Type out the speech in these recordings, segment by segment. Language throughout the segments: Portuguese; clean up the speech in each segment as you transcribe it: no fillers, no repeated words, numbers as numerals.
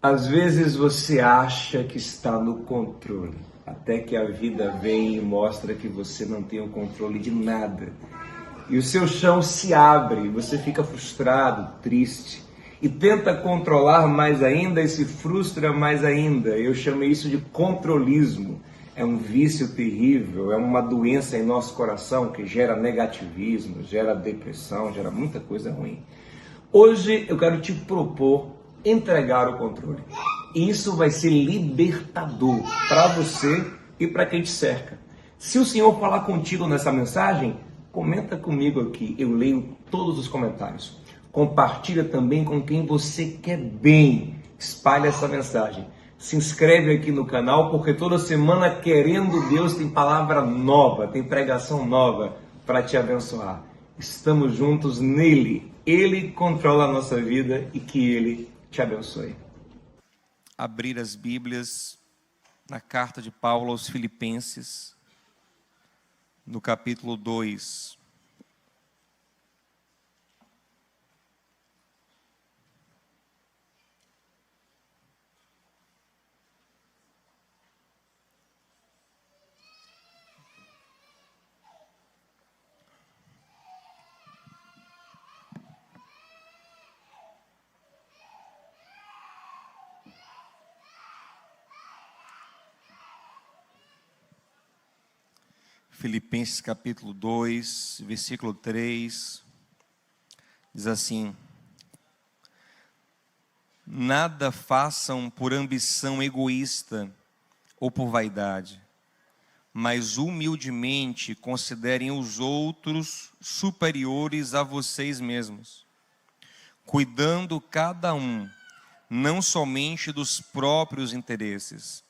Às vezes você acha que está no controle, até que a vida vem e mostra que você não tem o controle de nada. E o seu chão se abre, você fica frustrado, triste, e tenta controlar mais ainda e se frustra mais ainda. Eu chamo isso de controlismo. É um vício terrível, é uma doença em nosso coração que gera negativismo, gera depressão, gera muita coisa ruim. Hoje eu quero te propor entregar o controle. Isso vai ser libertador para você e para quem te cerca. Se o Senhor falar contigo nessa mensagem, comenta comigo aqui, eu leio todos os comentários. Compartilha também com quem você quer bem. Espalhe essa mensagem. Se inscreve aqui no canal, porque toda semana, querendo Deus, tem palavra nova, tem pregação nova para te abençoar. Estamos juntos nele. Ele controla a nossa vida e que ele te abençoe. Abrir as Bíblias na carta de Paulo aos Filipenses, no capítulo 2. Filipenses capítulo 2, versículo 3, diz assim: nada façam por ambição egoísta ou por vaidade, mas humildemente considerem os outros superiores a vocês mesmos, cuidando cada um não somente dos próprios interesses,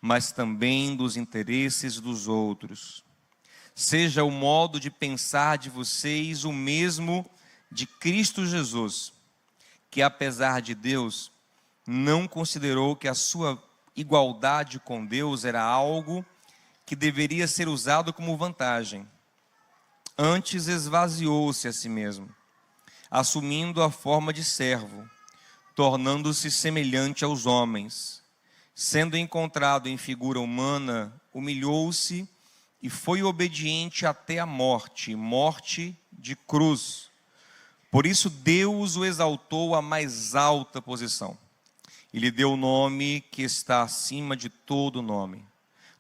mas também dos interesses dos outros. Seja o modo de pensar de vocês o mesmo de Cristo Jesus, que apesar de Deus, não considerou que a sua igualdade com Deus era algo que deveria ser usado como vantagem. Antes esvaziou-se a si mesmo, assumindo a forma de servo, tornando-se semelhante aos homens. Sendo encontrado em figura humana, humilhou-se e foi obediente até a morte, morte de cruz. Por isso Deus o exaltou à mais alta posição e lhe deu o nome que está acima de todo nome,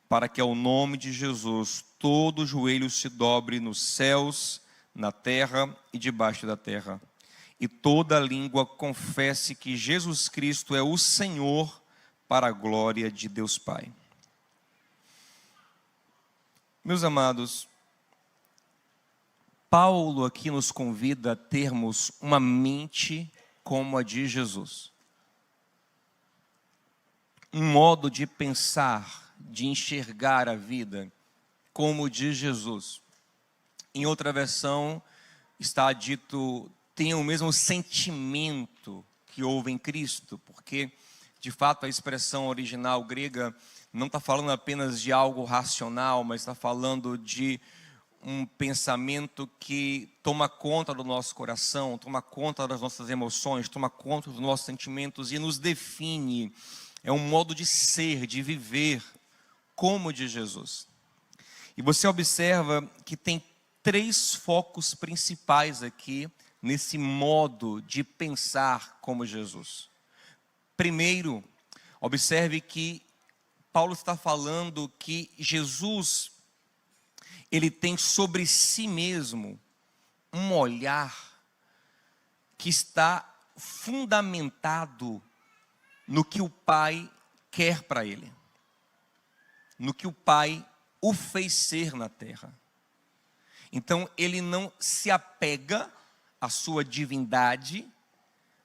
para que ao nome de Jesus todo joelho se dobre nos céus, na terra e debaixo da terra, e toda língua confesse que Jesus Cristo é o Senhor, para a glória de Deus Pai. Meus amados, Paulo aqui nos convida a termos uma mente como a de Jesus. Um modo de pensar, de enxergar a vida como o de Jesus. Em outra versão está dito, tenha o mesmo sentimento que houve em Cristo, porque de fato a expressão original grega não está falando apenas de algo racional, mas está falando de um pensamento que toma conta do nosso coração, toma conta das nossas emoções, toma conta dos nossos sentimentos e nos define. É um modo de ser, de viver como o de Jesus. E você observa que tem 3 focos principais aqui nesse modo de pensar como Jesus. Primeiro, observe que Paulo está falando que Jesus, ele tem sobre si mesmo um olhar que está fundamentado no que o Pai quer para ele, no que o Pai o fez ser na terra. Então ele não se apega à sua divindade,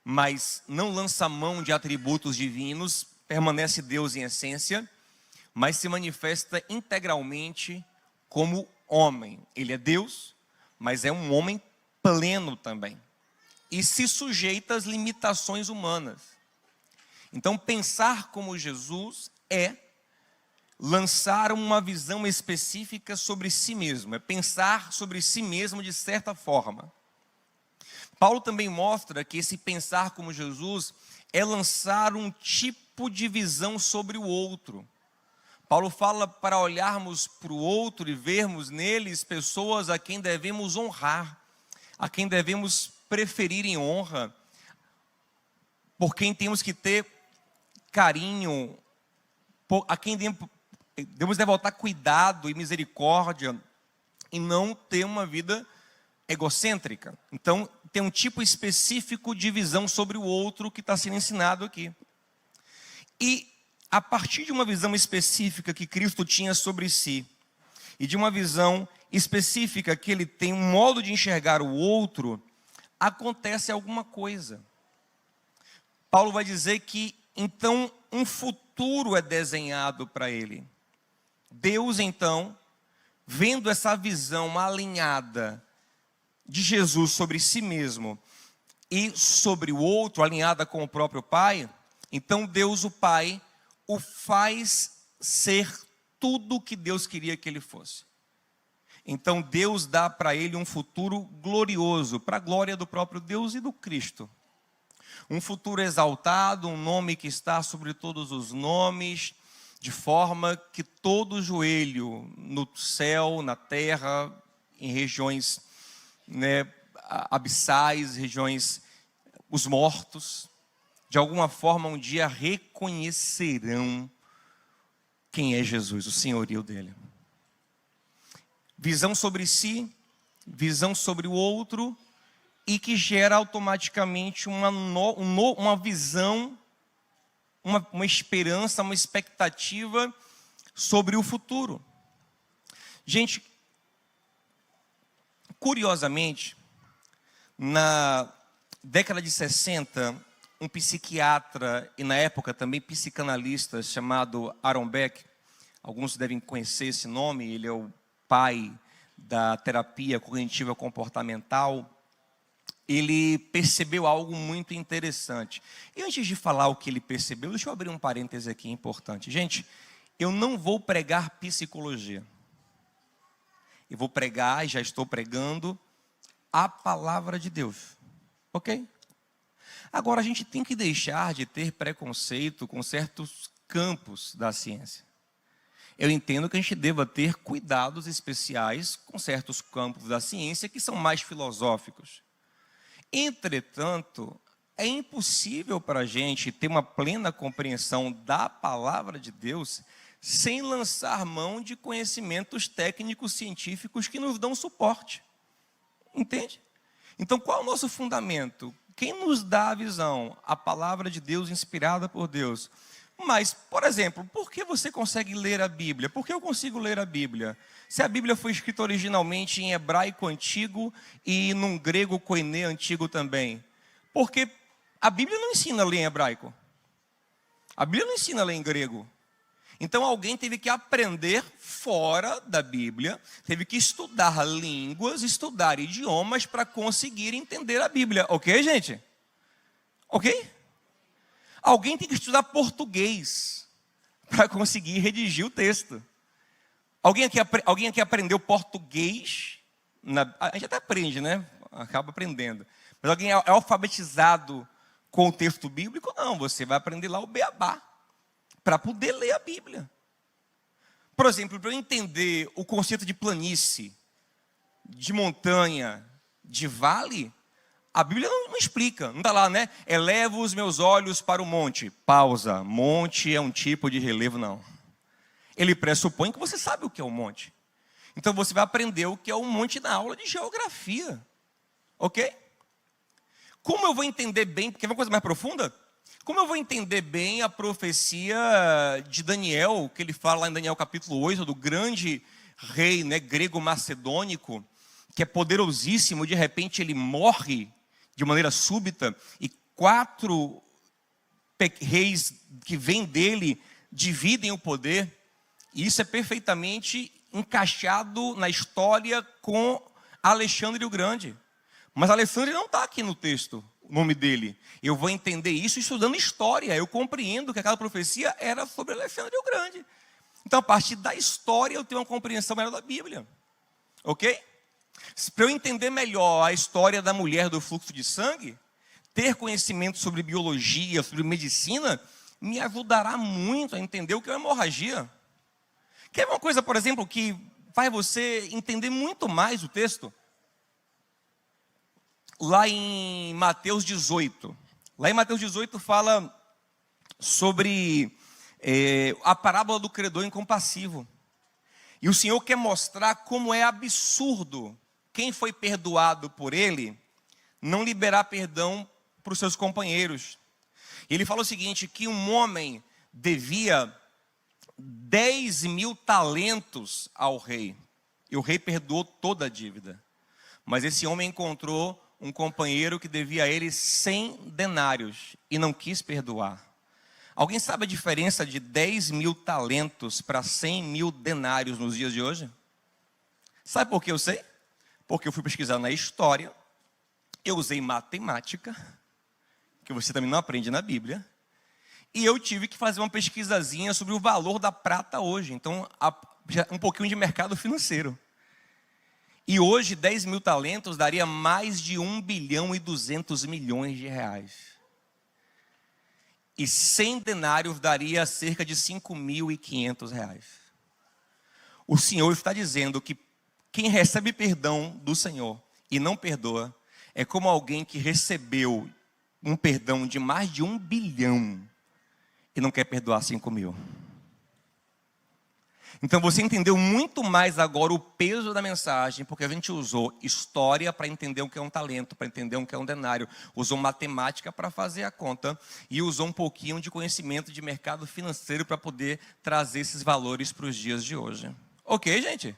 mas não lança mão de atributos divinos, permanece Deus em essência, mas se manifesta integralmente como homem. Ele é Deus, mas é um homem pleno também, e se sujeita às limitações humanas. Então pensar como Jesus é lançar uma visão específica sobre si mesmo, é pensar sobre si mesmo de certa forma. Paulo também mostra que esse pensar como Jesus é lançar um tipo de visão sobre o outro. Paulo fala para olharmos para o outro e vermos neles pessoas a quem devemos honrar, a quem devemos preferir em honra, por quem temos que ter carinho, a quem devemos devotar cuidado e misericórdia, e não ter uma vida egocêntrica. Então, tem um tipo específico de visão sobre o outro que está sendo ensinado aqui. E a partir de uma visão específica que Cristo tinha sobre si, e de uma visão específica que ele tem um modo de enxergar o outro, acontece alguma coisa. Paulo vai dizer que, então, um futuro é desenhado para ele. Deus, então, vendo essa visão alinhada de Jesus sobre si mesmo e sobre o outro, alinhada com o próprio Pai, então Deus, o Pai, o faz ser tudo o que Deus queria que ele fosse. Então Deus dá para ele um futuro glorioso, para a glória do próprio Deus e do Cristo. Um futuro exaltado, um nome que está sobre todos os nomes, de forma que todo joelho no céu, na terra, em regiões abissais, regiões, os mortos, de alguma forma um dia reconhecerão quem é Jesus, o senhorio dele. Visão sobre si, visão sobre o outro, e que gera automaticamente uma visão, uma esperança, uma expectativa sobre o futuro. Gente, curiosamente, na década de 60, um psiquiatra e na época também psicanalista chamado Aaron Beck, alguns devem conhecer esse nome, ele é o pai da terapia cognitiva comportamental. Ele percebeu algo muito interessante. E antes de falar o que ele percebeu, deixa eu abrir um parêntese aqui importante. Gente, eu não vou pregar psicologia. Eu vou pregar, já estou pregando, a palavra de Deus. Ok? Agora, a gente tem que deixar de ter preconceito com certos campos da ciência. Eu entendo que a gente deva ter cuidados especiais com certos campos da ciência que são mais filosóficos. Entretanto, é impossível para a gente ter uma plena compreensão da palavra de Deus sem lançar mão de conhecimentos técnicos científicos que nos dão suporte. Entende? Então, qual é o nosso fundamento? Quem nos dá a visão? A palavra de Deus inspirada por Deus. Mas, por exemplo, por que você consegue ler a Bíblia? Por que eu consigo ler a Bíblia? Se a Bíblia foi escrita originalmente em hebraico antigo e num grego koiné antigo também. Porque a Bíblia não ensina a ler em hebraico. A Bíblia não ensina a ler em grego. Então alguém teve que aprender fora da Bíblia, teve que estudar línguas, estudar idiomas para conseguir entender a Bíblia. Ok, gente? Ok? Alguém tem que estudar português para conseguir redigir o texto. Alguém aqui aprendeu português? A gente até aprende, né? Acaba aprendendo. Mas alguém é alfabetizado com o texto bíblico? Não, você vai aprender lá o beabá para poder ler a Bíblia. Por exemplo, para eu entender o conceito de planície, de montanha, de vale, a Bíblia não explica, não está lá, né? Elevo os meus olhos para o monte. Pausa. Monte é um tipo de relevo, não. Ele pressupõe que você sabe o que é um monte. Então você vai aprender o que é um monte na aula de geografia. Ok? Como eu vou entender bem, quer ver uma coisa mais profunda? Como eu vou entender bem a profecia de Daniel, que ele fala lá em Daniel capítulo 8, do grande rei, né, grego macedônico, que é poderosíssimo, de repente ele morre de maneira súbita, e 4 reis que vêm dele dividem o poder, e isso é perfeitamente encaixado na história com Alexandre o Grande. Mas Alexandre não está aqui no texto, o nome dele. Eu vou entender isso estudando história, eu compreendo que aquela profecia era sobre Alexandre o Grande. Então, a partir da história, eu tenho uma compreensão melhor da Bíblia. Ok? Para eu entender melhor a história da mulher do fluxo de sangue, ter conhecimento sobre biologia, sobre medicina, me ajudará muito a entender o que é uma hemorragia. Quer uma coisa, por exemplo, que faz você entender muito mais o texto? Lá em Mateus 18. Lá em Mateus 18 fala sobre a parábola do credor incompassivo. E o Senhor quer mostrar como é absurdo quem foi perdoado por Ele não liberar perdão para os seus companheiros. Ele fala o seguinte, que um homem devia 10.000 talentos ao rei. E o rei perdoou toda a dívida. Mas esse homem encontrou um companheiro que devia a ele 100 denários e não quis perdoar. Alguém sabe a diferença de 10.000 talentos para 100.000 denários nos dias de hoje? Sabe por que eu sei? Porque eu fui pesquisar na história, eu usei matemática, que você também não aprende na Bíblia, e eu tive que fazer uma pesquisazinha sobre o valor da prata hoje. Então, um pouquinho de mercado financeiro. E hoje, 10.000 talentos daria mais de 1,2 bilhão de reais. E 100 denários daria cerca de 5.500 reais. O Senhor está dizendo que quem recebe perdão do Senhor e não perdoa, é como alguém que recebeu um perdão de mais de 1 bilhão e não quer perdoar 5.000. Então você entendeu muito mais agora o peso da mensagem, porque a gente usou história para entender o que é um talento, para entender o que é um denário, usou matemática para fazer a conta e usou um pouquinho de conhecimento de mercado financeiro para poder trazer esses valores para os dias de hoje. Ok, gente?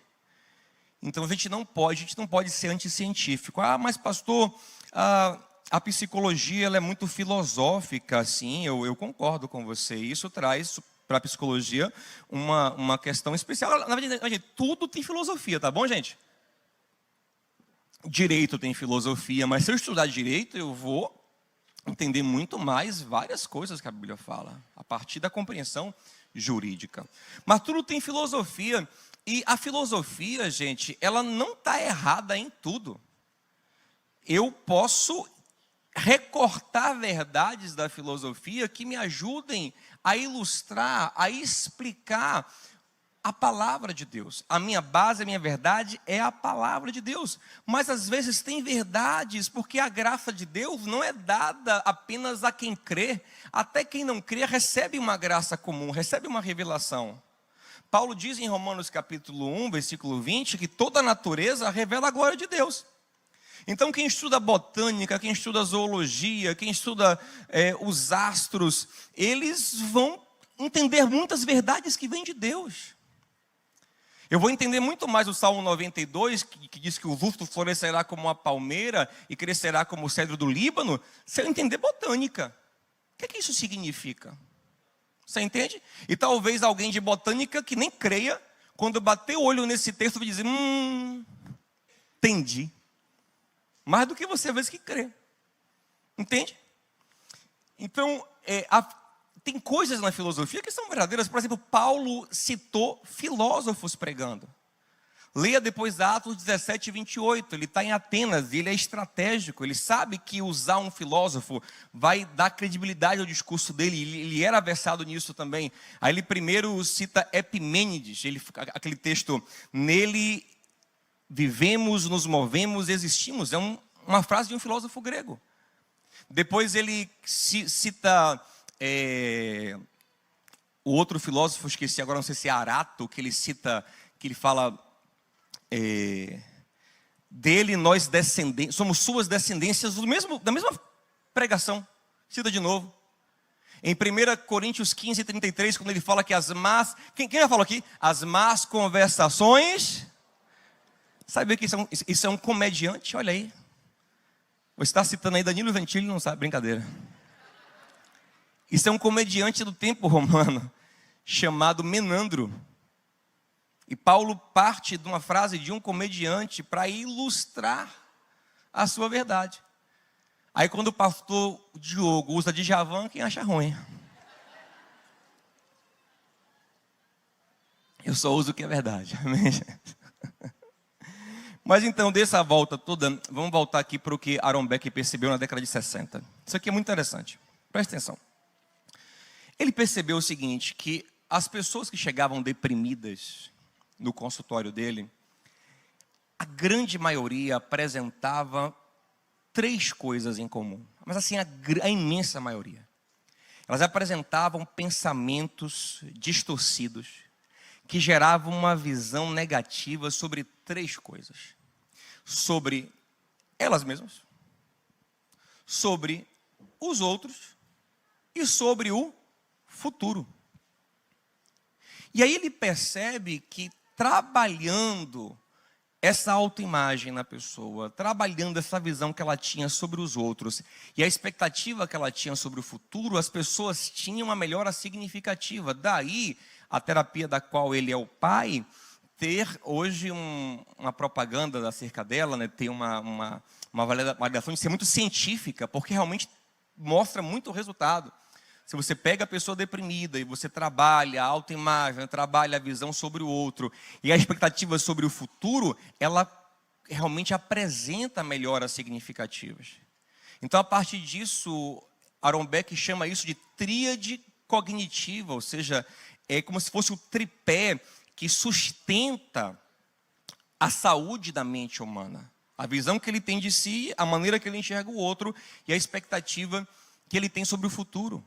Então a gente não pode ser anticientífico. Ah, mas pastor, a psicologia ela é muito filosófica. Sim, eu concordo com você. Isso traz para a psicologia uma questão especial. Na verdade, tudo tem filosofia, tá bom, gente? Direito tem filosofia, mas se eu estudar direito, eu vou entender muito mais várias coisas que a Bíblia fala, a partir da compreensão jurídica. Mas tudo tem filosofia, e a filosofia, gente, ela não está errada em tudo. Eu posso recortar verdades da filosofia que me ajudem a ilustrar, a explicar a palavra de Deus. A minha base, a minha verdade é a palavra de Deus. Mas às vezes tem verdades, porque a graça de Deus não é dada apenas a quem crê. Até quem não crê recebe uma graça comum, recebe uma revelação. Paulo diz em Romanos capítulo 1, versículo 20, que toda a natureza revela a glória de Deus. Então quem estuda botânica, quem estuda zoologia, quem estuda os astros, eles vão entender muitas verdades que vêm de Deus. Eu vou entender muito mais o Salmo 92, que diz que o justo florescerá como uma palmeira e crescerá como o cedro do Líbano, se eu entender botânica. O que isso significa? Você entende? E talvez alguém de botânica que nem creia, quando bater o olho nesse texto, vai dizer, entendi. Mais do que você às vezes que crê. Entende? Então, tem coisas na filosofia que são verdadeiras. Por exemplo, Paulo citou filósofos pregando. Leia depois Atos 17, 28. Ele está em Atenas e ele é estratégico. Ele sabe que usar um filósofo vai dar credibilidade ao discurso dele. Ele era versado nisso também. Aí ele primeiro cita Epimênides. Aquele texto, nele vivemos, nos movemos, existimos. É uma frase de um filósofo grego. Depois ele cita o outro filósofo, esqueci agora, não sei se é Arato, que ele cita, que ele fala, dele nós descendentes, somos suas descendências da mesma pregação. Cita de novo. Em 1 Coríntios 15, 33, quando ele fala que as más, quem já falou aqui? As más conversações. Sabe que isso é um comediante? Olha aí. Você está citando aí Danilo Gentili, não sabe, brincadeira. Isso é um comediante do tempo romano, chamado Menandro. E Paulo parte de uma frase de um comediante para ilustrar a sua verdade. Aí quando o pastor Diogo usa Djavan, quem acha ruim? Eu só uso o que é verdade. Amém? Mas então, dessa volta toda, vamos voltar aqui para o que Aaron Beck percebeu na década de 60. Isso aqui é muito interessante. Presta atenção. Ele percebeu o seguinte, que as pessoas que chegavam deprimidas no consultório dele, a grande maioria apresentava 3 coisas em comum. Mas assim, a imensa maioria. Elas apresentavam pensamentos distorcidos, que geravam uma visão negativa sobre 3 coisas. Sobre elas mesmas, sobre os outros e sobre o futuro. E aí ele percebe que trabalhando essa autoimagem na pessoa, trabalhando essa visão que ela tinha sobre os outros e a expectativa que ela tinha sobre o futuro, as pessoas tinham uma melhora significativa. Daí, a terapia da qual ele é o pai, ter hoje uma propaganda acerca dela, né, ter uma validação de ser muito científica, porque realmente mostra muito o resultado. Se você pega a pessoa deprimida e você trabalha a autoimagem, trabalha a visão sobre o outro e a expectativa sobre o futuro, ela realmente apresenta melhoras significativas. Então, a partir disso, Aaron Beck chama isso de tríade cognitiva, ou seja, é como se fosse o tripé que sustenta a saúde da mente humana. A visão que ele tem de si, a maneira que ele enxerga o outro e a expectativa que ele tem sobre o futuro.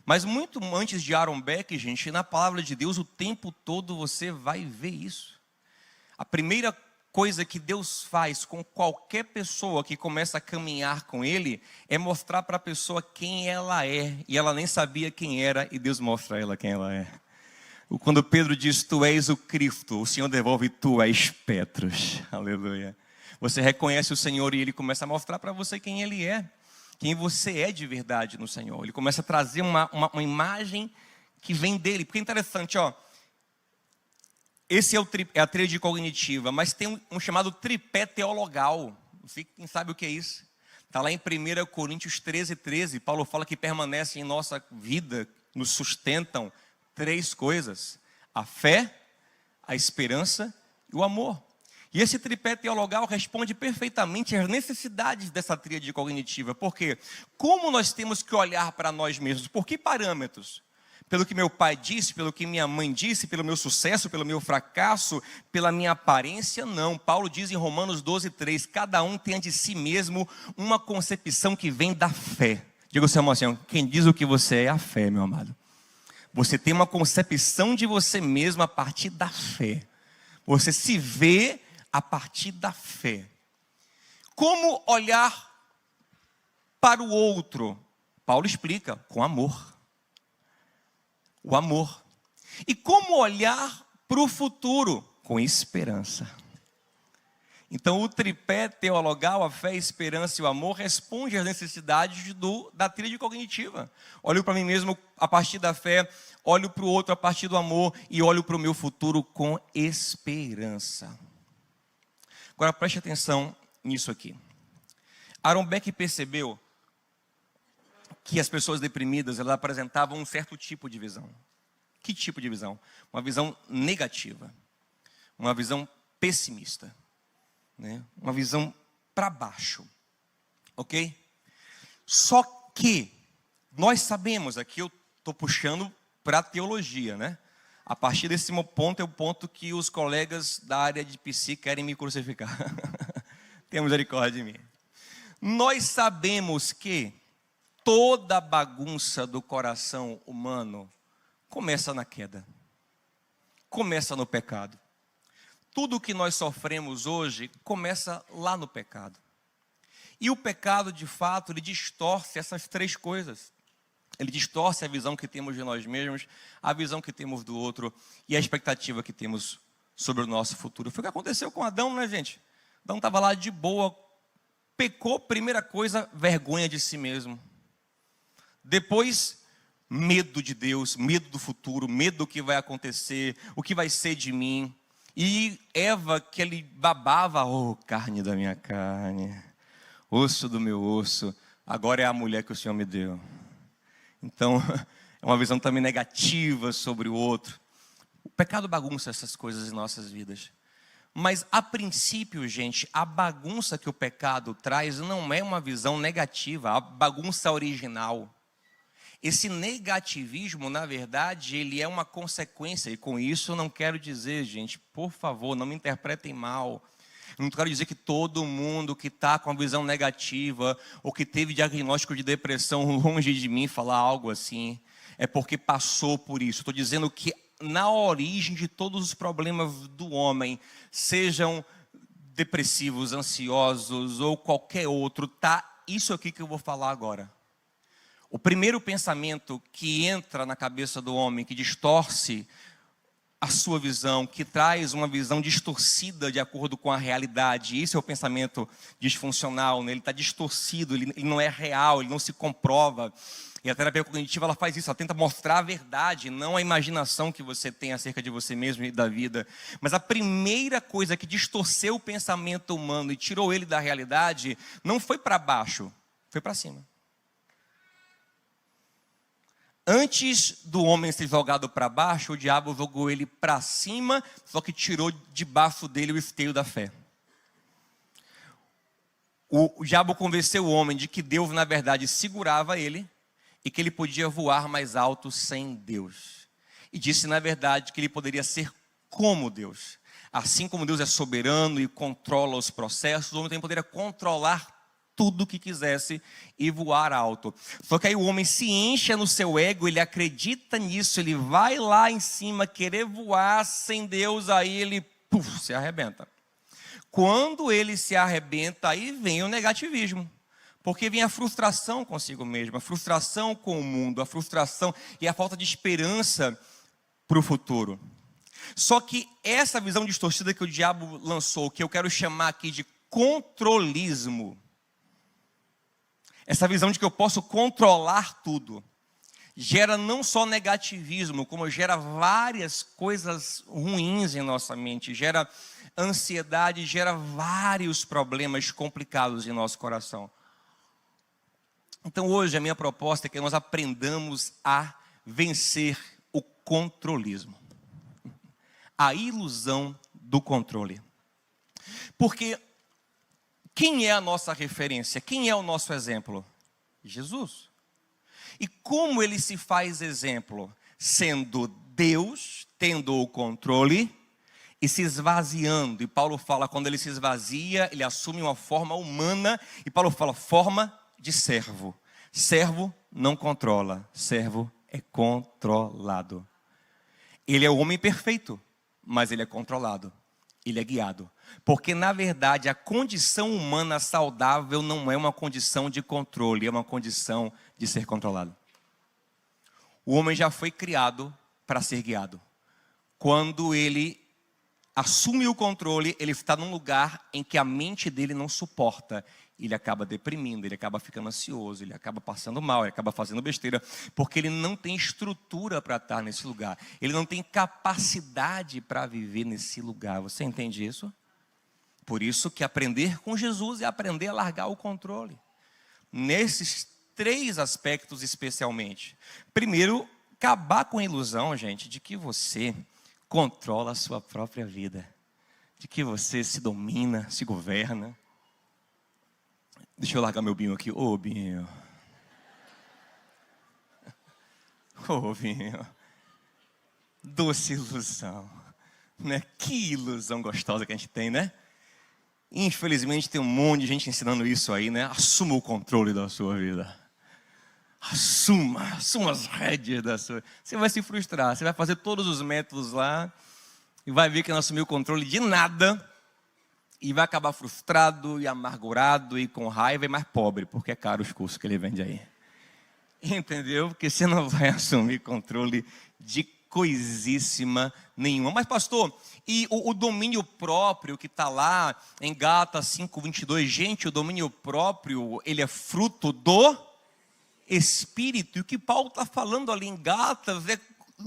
Mas muito antes de Aaron Beck, gente, na palavra de Deus, o tempo todo você vai ver isso. A primeira coisa que Deus faz com qualquer pessoa que começa a caminhar com Ele é mostrar para a pessoa quem ela é. E ela nem sabia quem era e Deus mostra a ela quem ela é. Quando Pedro diz, tu és o Cristo, o Senhor devolve, tu és Petros. Aleluia. Você reconhece o Senhor e Ele começa a mostrar para você quem Ele é. Quem você é de verdade no Senhor. Ele começa a trazer uma imagem que vem dele. Porque é interessante, ó. Esse é a tríade cognitiva, mas tem um chamado tripé teologal. Não sei quem sabe o que é isso. Está lá em 1 Coríntios 13. Paulo fala que permanecem em nossa vida, nos sustentam 3 coisas. A fé, a esperança e o amor. E esse tripé teologal responde perfeitamente às necessidades dessa tríade cognitiva. Por quê? Como nós temos que olhar para nós mesmos? Por que parâmetros? Pelo que meu pai disse, pelo que minha mãe disse, pelo meu sucesso, pelo meu fracasso, pela minha aparência? Não. Paulo diz em Romanos 12:3, cada um tem de si mesmo uma concepção que vem da fé. Diga ao seu irmão assim, quem diz o que você é a fé, meu amado. Você tem uma concepção de você mesmo a partir da fé. Você se vê a partir da fé. Como olhar para o outro? Paulo explica, com amor. O amor. E como olhar para o futuro? Com esperança. Então o tripé teologal, a fé, a esperança e o amor responde às necessidades da tríade cognitiva. Olho para mim mesmo a partir da fé, olho para o outro a partir do amor e olho para o meu futuro com esperança. Agora preste atenção nisso aqui. Aaron Beck percebeu que as pessoas deprimidas, elas apresentavam um certo tipo de visão. Que tipo de visão? Uma visão negativa. Uma visão pessimista. Né? Uma visão para baixo. Ok? Só que nós sabemos, aqui eu estou puxando para a teologia, né? A partir desse ponto é o ponto que os colegas da área de psi querem me crucificar. Tenha misericórdia de mim. Nós sabemos que toda bagunça do coração humano começa na queda. Começa no pecado. Tudo que nós sofremos hoje começa lá no pecado. E o pecado, de fato, ele distorce essas 3 coisas. Ele distorce a visão que temos de nós mesmos, a visão que temos do outro e a expectativa que temos sobre o nosso futuro. Foi o que aconteceu com Adão, né, gente? Adão estava lá de boa, pecou, primeira coisa, vergonha de si mesmo. Depois, medo de Deus, medo do futuro, medo do que vai acontecer, o que vai ser de mim. E Eva, que ele babava, carne da minha carne, osso do meu osso, agora é a mulher que o Senhor me deu. Então, é uma visão também negativa sobre o outro. O pecado bagunça essas coisas em nossas vidas. Mas, a princípio, gente, a bagunça que o pecado traz não é uma visão negativa, a bagunça original. Esse negativismo, na verdade, ele é uma consequência, e com isso eu não quero dizer, gente, por favor, não me interpretem mal. Eu não quero dizer que todo mundo que está com a visão negativa, ou que teve diagnóstico de depressão, longe de mim falar algo assim, é porque passou por isso. Estou dizendo que na origem de todos os problemas do homem, sejam depressivos, ansiosos ou qualquer outro, está isso aqui que eu vou falar agora. O primeiro pensamento que entra na cabeça do homem, que distorce a sua visão, que traz uma visão distorcida de acordo com a realidade, esse é o pensamento disfuncional, né? Ele está distorcido, ele não é real, ele não se comprova. E a terapia cognitiva ela faz isso, ela tenta mostrar a verdade, não a imaginação que você tem acerca de você mesmo e da vida. Mas a primeira coisa que distorceu o pensamento humano e tirou ele da realidade, não foi para baixo, foi para cima. Antes do homem ser jogado para baixo, o diabo jogou ele para cima, só que tirou debaixo dele o esteio da fé. O diabo convenceu o homem de que Deus, na verdade, segurava ele e que ele podia voar mais alto sem Deus. E disse, na verdade, que ele poderia ser como Deus. Assim como Deus é soberano e controla os processos, o homem também poderia controlar tudo o que quisesse e voar alto. Só que aí o homem se enche no seu ego, ele acredita nisso, ele vai lá em cima querer voar sem Deus, aí ele se arrebenta. Quando ele se arrebenta, aí vem o negativismo. Porque vem a frustração consigo mesmo, a frustração com o mundo, a frustração e a falta de esperança para o futuro. Só que essa visão distorcida que o diabo lançou, que eu quero chamar aqui de controlismo, essa visão de que eu posso controlar tudo, gera não só negativismo, como gera várias coisas ruins em nossa mente, gera ansiedade, gera vários problemas complicados em nosso coração. Então hoje a minha proposta é que nós aprendamos a vencer o controlismo, a ilusão do controle. Porque quem é a nossa referência? Quem é o nosso exemplo? Jesus. E como ele se faz exemplo? Sendo Deus, tendo o controle e se esvaziando. E Paulo fala, quando ele se esvazia, ele assume uma forma humana. E Paulo fala, forma de servo. Servo não controla, servo é controlado. Ele é o homem perfeito, mas ele é controlado, ele é guiado. Porque, na verdade, a condição humana saudável não é uma condição de controle, é uma condição de ser controlado. O homem já foi criado para ser guiado. Quando ele assume o controle, ele está num lugar em que a mente dele não suporta. Ele acaba deprimindo, ele acaba ficando ansioso, ele acaba passando mal, ele acaba fazendo besteira, porque ele não tem estrutura para estar nesse lugar. Ele não tem capacidade para viver nesse lugar. Você entende isso? Por isso que aprender com Jesus é aprender a largar o controle. Nesses 3 aspectos especialmente. Primeiro, acabar com a ilusão, gente, de que você controla a sua própria vida. De que você se domina, se governa. Deixa eu largar meu Binho aqui. Ô, Binho. Ô, Binho. Doce ilusão. Né? Que ilusão gostosa que a gente tem, né? Infelizmente tem um monte de gente ensinando isso aí, né? Assuma o controle da sua vida. Assuma as rédeas da sua... Você vai se frustrar, você vai fazer todos os métodos lá e vai ver que não assumiu o controle de nada e vai acabar frustrado e amargurado e com raiva e mais pobre, porque é caro os cursos que ele vende aí. Entendeu? Porque você não vai assumir controle de coisíssima nenhuma. Mas pastor, e o domínio próprio que está lá em Gálatas 5:22, gente, o domínio próprio, ele é fruto do Espírito. E o que Paulo está falando ali em Gálatas é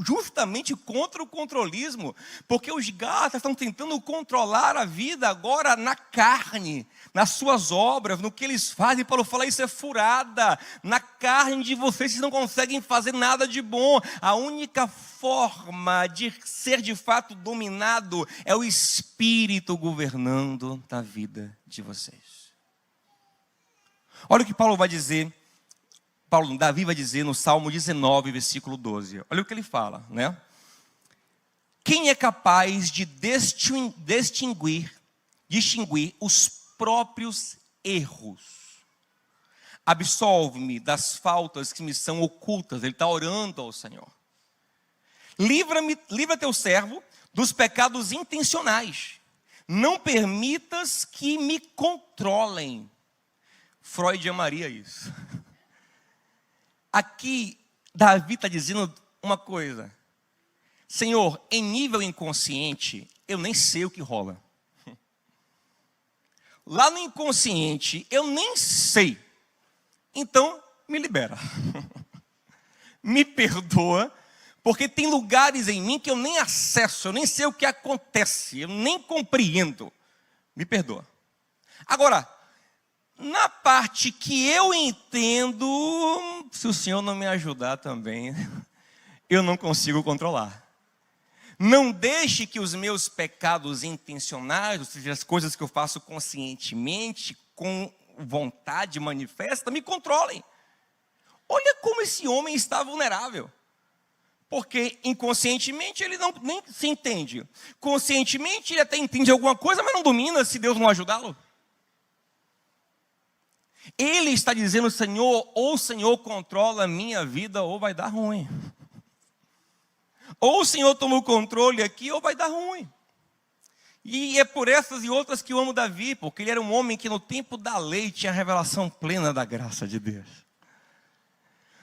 justamente contra o controlismo, porque os gálatas estão tentando controlar a vida agora na carne, nas suas obras, no que eles fazem. Paulo fala, isso é furada, na carne de vocês não conseguem fazer nada de bom. A única forma de ser de fato dominado é o Espírito governando a vida de vocês. Olha o que Paulo vai dizer. Davi vai dizer no Salmo 19, versículo 12. Olha o que ele fala, né? Quem é capaz de distinguir os próprios erros? Absolve-me das faltas que me são ocultas. Ele está orando ao Senhor. Livra teu servo dos pecados intencionais. Não permitas que me controlem. Freud amaria isso. Aqui, Davi está dizendo uma coisa. Senhor, em nível inconsciente, eu nem sei o que rola. Lá no inconsciente, eu nem sei. Então, me libera. Me perdoa, porque tem lugares em mim que eu nem acesso, eu nem sei o que acontece, eu nem compreendo. Me perdoa. Agora, na parte que eu entendo, se o Senhor não me ajudar também, eu não consigo controlar. Não deixe que os meus pecados intencionais, ou seja, as coisas que eu faço conscientemente, com vontade manifesta, me controlem. Olha como esse homem está vulnerável. Porque inconscientemente ele nem se entende. Conscientemente ele até entende alguma coisa, mas não domina se Deus não ajudá-lo. Ele está dizendo, Senhor, ou o Senhor controla a minha vida, ou vai dar ruim. Ou o Senhor toma o controle aqui, ou vai dar ruim. E é por essas e outras que eu amo Davi, porque ele era um homem que no tempo da lei tinha a revelação plena da graça de Deus.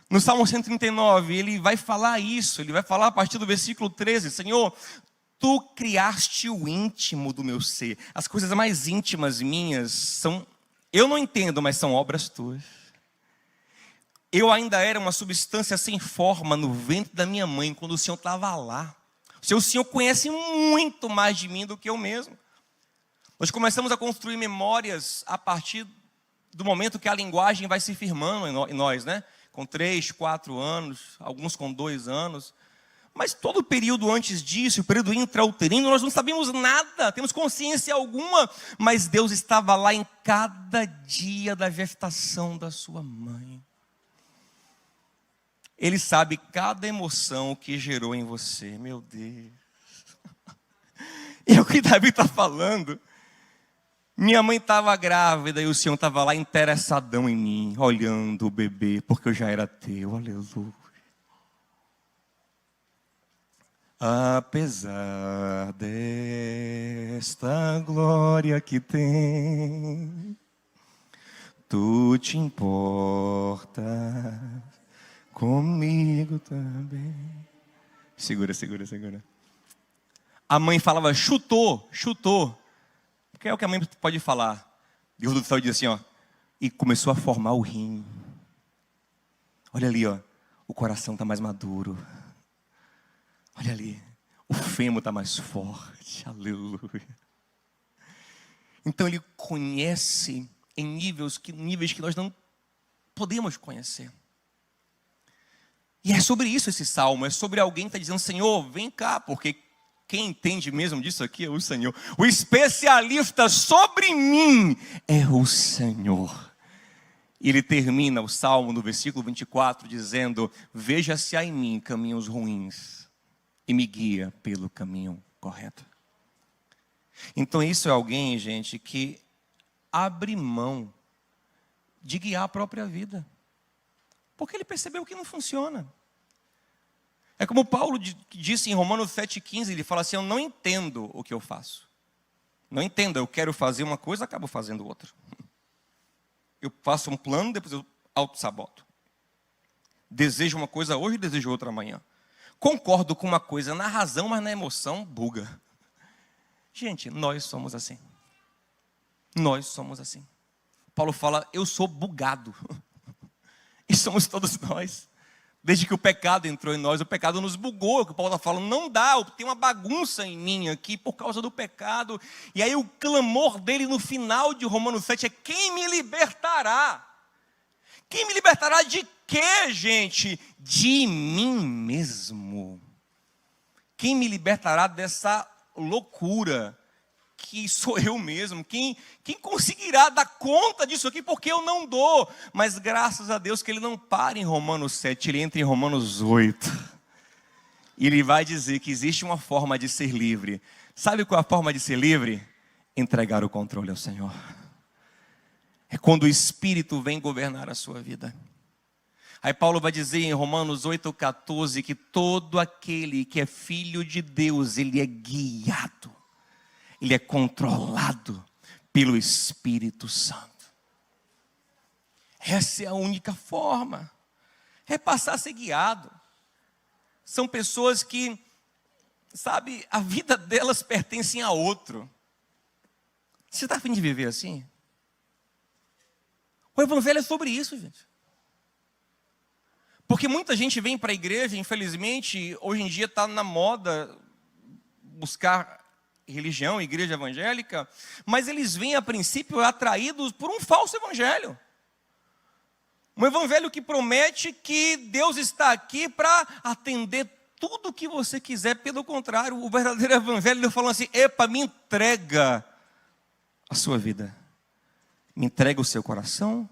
No Salmo 139, ele vai falar isso, ele vai falar a partir do versículo 13, Senhor, Tu criaste o íntimo do meu ser. As coisas mais íntimas minhas são... Eu não entendo, mas são obras tuas. Eu ainda era uma substância sem forma no ventre da minha mãe, quando o Senhor estava lá. O Senhor conhece muito mais de mim do que eu mesmo. Nós começamos a construir memórias a partir do momento que a linguagem vai se firmando em nós, né? Com 3, 4 anos, alguns com 2 anos. Mas todo o período antes disso, o período intrauterino, nós não sabíamos nada, temos consciência alguma, mas Deus estava lá em cada dia da gestação da sua mãe. Ele sabe cada emoção que gerou em você, meu Deus. É o que Davi está falando. Minha mãe estava grávida e o Senhor estava lá interessadão em mim, olhando o bebê, porque eu já era teu, aleluia. Apesar desta glória que tem, Tu te importas comigo também. Segura. A mãe falava, chutou. Porque é o que a mãe pode falar. Deus do céu diz assim, ó, e começou a formar o rim. Olha ali, ó, o coração está mais maduro. Olha ali, o fêmur está mais forte, aleluia. Então ele conhece em níveis que nós não podemos conhecer. E é sobre isso esse salmo, é sobre alguém que está dizendo, Senhor, vem cá, porque quem entende mesmo disso aqui é o Senhor. O especialista sobre mim é o Senhor. E ele termina o salmo no versículo 24 dizendo, veja se há em mim caminhos ruins e me guia pelo caminho correto. Então isso é alguém, gente, que abre mão de guiar a própria vida. Porque ele percebeu que não funciona. É como Paulo disse em Romanos 7,15, ele fala assim, eu não entendo o que eu faço. Não entendo, eu quero fazer uma coisa, acabo fazendo outra. Eu faço um plano, depois eu auto-saboto. Desejo uma coisa hoje, desejo outra amanhã. Concordo com uma coisa na razão, mas na emoção, buga. Gente, nós somos assim. Nós somos assim. Paulo fala, eu sou bugado. E somos todos nós. Desde que o pecado entrou em nós, o pecado nos bugou, que o Paulo está falando, não dá, tem uma bagunça em mim aqui por causa do pecado. E aí o clamor dele no final de Romanos 7 é: quem me libertará? Quem me libertará de quê, gente? De mim mesmo. Quem me libertará dessa loucura que sou eu mesmo? Quem conseguirá dar conta disso aqui? Porque eu não dou. Mas graças a Deus que ele não para em Romanos 7, ele entra em Romanos 8. E ele vai dizer que existe uma forma de ser livre. Sabe qual é a forma de ser livre? Entregar o controle ao Senhor. É quando o Espírito vem governar a sua vida. Aí Paulo vai dizer em Romanos 8,14 que todo aquele que é filho de Deus, ele é guiado, ele é controlado pelo Espírito Santo. Essa é a única forma, é passar a ser guiado. São pessoas que, sabe, a vida delas pertence a outro. Você está a fim de viver assim? O Evangelho é sobre isso, gente. Porque muita gente vem para a igreja, infelizmente, hoje em dia está na moda buscar religião, igreja evangélica, mas eles vêm a princípio atraídos por um falso evangelho. Um evangelho que promete que Deus está aqui para atender tudo o que você quiser. Pelo contrário, o verdadeiro evangelho, ele fala assim: epa, me entrega a sua vida. Me entrega o seu coração,